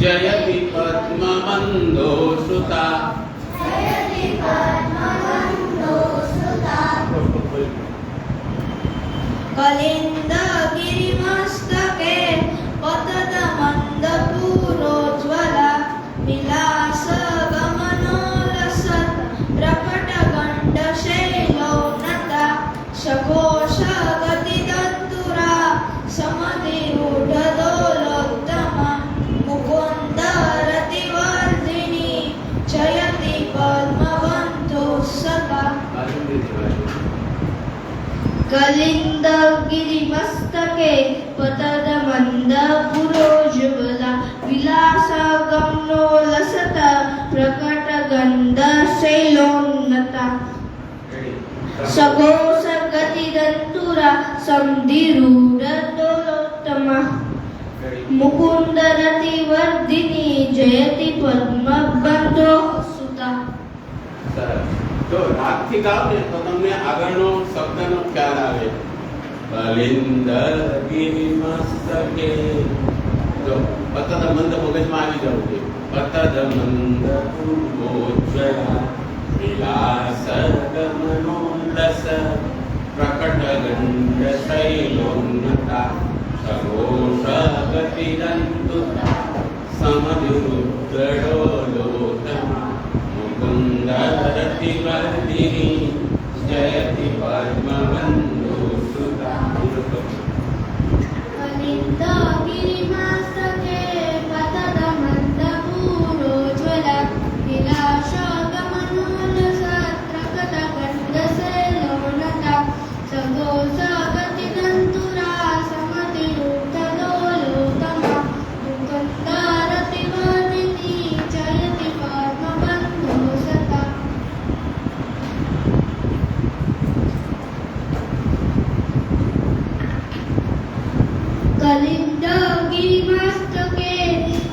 જયતિ પદ્મબંધો સુતા. કલિંદ ગિરિમસ્તકે પતત મંદ પૂરોજ્વલા વિલાસ ગમનોલસત પ્રકટ ગંડ શૈલોનતા સઘોષ ગતિ દંતુરા સમધિરૂઢદોલોત્તમા મુકુંદ રતિવર્ધિની જયતિ પદ્મબંધો સદા. કલિંદ ગિરિમસ્તકે પતદ મંદ પુરોજ્વલા વિલાસ ગમનો લસત પ્રકટ ગંધ શૈલોન્નતા સઘોષ ગતિ દંતુરા સમધિરૂઢદોલોત્તમા મુકુંદ રતિવર્ધિની જયતિ પદ્મબંધો સુતા. સરસ. જો રાગથી ગાવ ને તો તમને આગળનો શબ્દનો ખ્યાલ આવે. કલિંદ ગિરિમસ્તકે. જો પતદ મંદ મગજમાં આવી જવું છે. પતદ મંદ પૂર્વોજ્જલા વિલાસ ગમનોલ્લસ પ્રકટ ગંડ શૈલોન્નતા સઘોષ ગતિ દંતુરા સમધિરુજ્જડોલોતમા મુકુંદ રતિવર્ધિની જયતિ પદ્મબંધો સુતા. કલિંદ ગિરિમસ્તકે પતદ મંદ પૂરોજ્વલા વિલાસ ગમનોલસત પ્રકટ ગંડ શૈલોનતા સઘોષ ગતિ દંતુરા સમધિરૂઢદોલોત્તમા મુકુંદ રતિવર્ધિની જયતિ પદ્મબંધો સદા. કલિંદ ગિરિમસ્તકે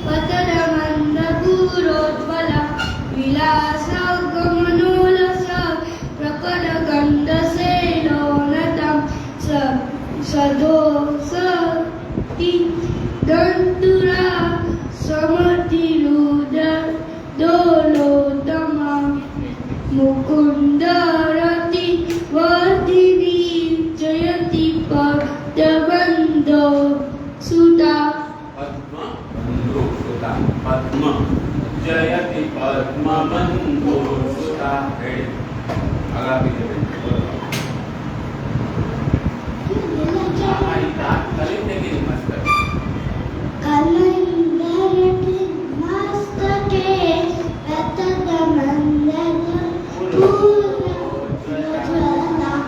પતદ મંદ પૂરોજ્વલા વિલાસ ગમનોલસ પ્રકટ ગંડ શૈલોનતા સઘોષ ગતિ દંતુરા સમધિરૂઢદોલોત્તમા મુકુંદ રતિવર્ધિની જયતિ પદ્મબંધો સુતા. પદ્મબંધો સુતા. પદ્મ જયતિ પદ્મબંધો સુતા. આગળ આપી દે. કલિંદ ગિરિમસ્તકે. કલિંદ ગિરિમસ્તકે પતદ મંદ પૂરોજ્વલા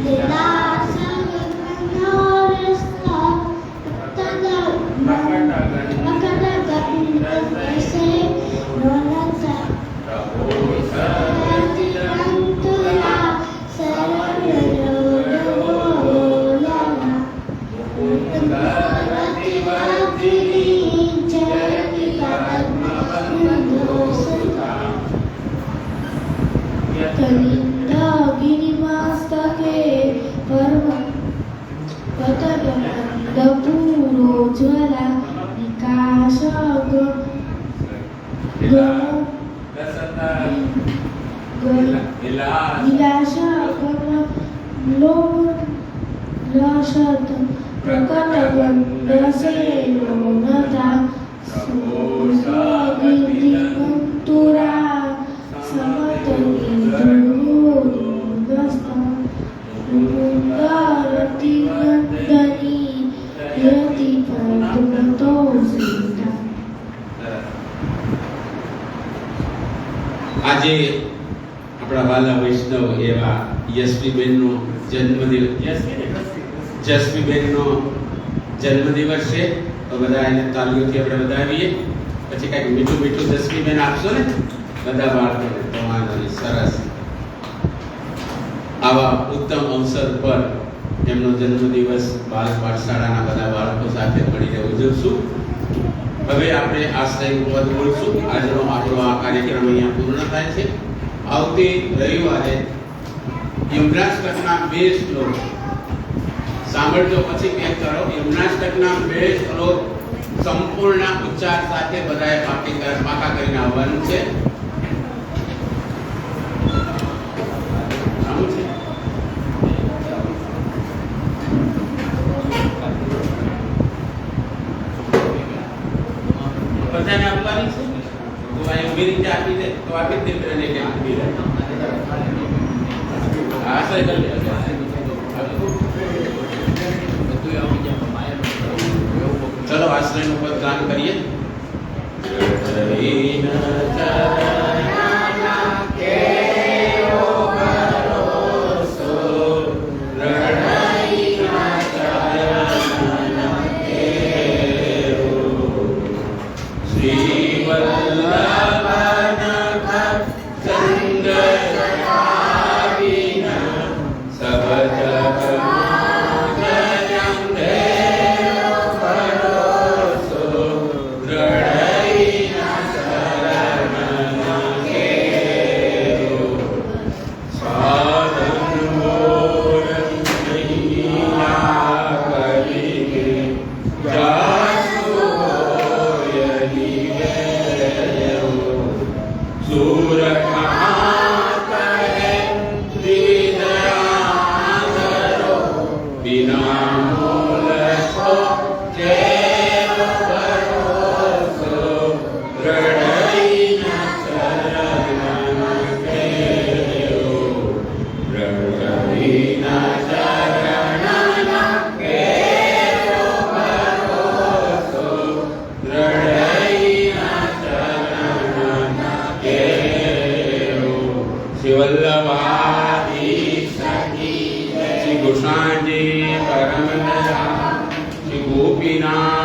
વિલાસ ગમનોલસ પ્રકટ ગંડ શૈલોનતા સઘોષ ગતિ દંતુરા સમધિરૂઢદોલોત્તમા મુકુંદ રતિવર્ધિની જયતિ પદ્મબંધો સુતા. કલિંદ ગિરિમસ્તકે પતદ મંદ પૂરોજ્વલા વિકાસ વિલાસ ગમનોલસત પ્રકટ ગંડ શૈલોનતા સઘોષ ગતિ દંતુરા સમધિરૂઢદોલોત્તમા મુકુંદ રતિવર્ધિની જયતિ પદ્મબંધો સુતા. આજે આપણા વાલા વૈષ્ણવ એવા યશવીબેનનો જન્મદિવસ જસવીબેનનો જન્મદિવસ છે. તો બધા એને તાલીઓથી આપણે વધાવીએ. પછી કંઈક મીઠું મીઠું જસવીબેન આપશો ને બધા બાળકોને તો વાંધો નહીં. સરસ. આવા ઉત્તમ અવસર પર એમનો જન્મદિવસ બાલ પાઠશાળાના બધા બાળકો સાથે મળીને ઉજવશું. હવે આપણે આશ્રય પદ બોલશું. આજનો આપણો આ કાર્યક્રમ અહીંયા પૂર્ણ થાય છે. આવતી રવિવારે યમરાષ્ટકના 2 શ્લોક સાંભળજો, પછી ક્યાંક કરો. યમરાષ્ટકના 2 શ્લોક સંપૂર્ણ ઉચ્ચાર સાથે બધાએ પાકા કરીને આવવાનું છે. આવું છે. બધાને આપવાની છે. તો અહીં ઉભી રીતે આપી દે તો આપી દે પેલાને કે આપી દે. હા સર કરી લે. ચલો આશ્રયનું પદ ગાન કરીએ. શ્રી ગોસાઈજી પરમ દયા શ્રી ગોપીનાથ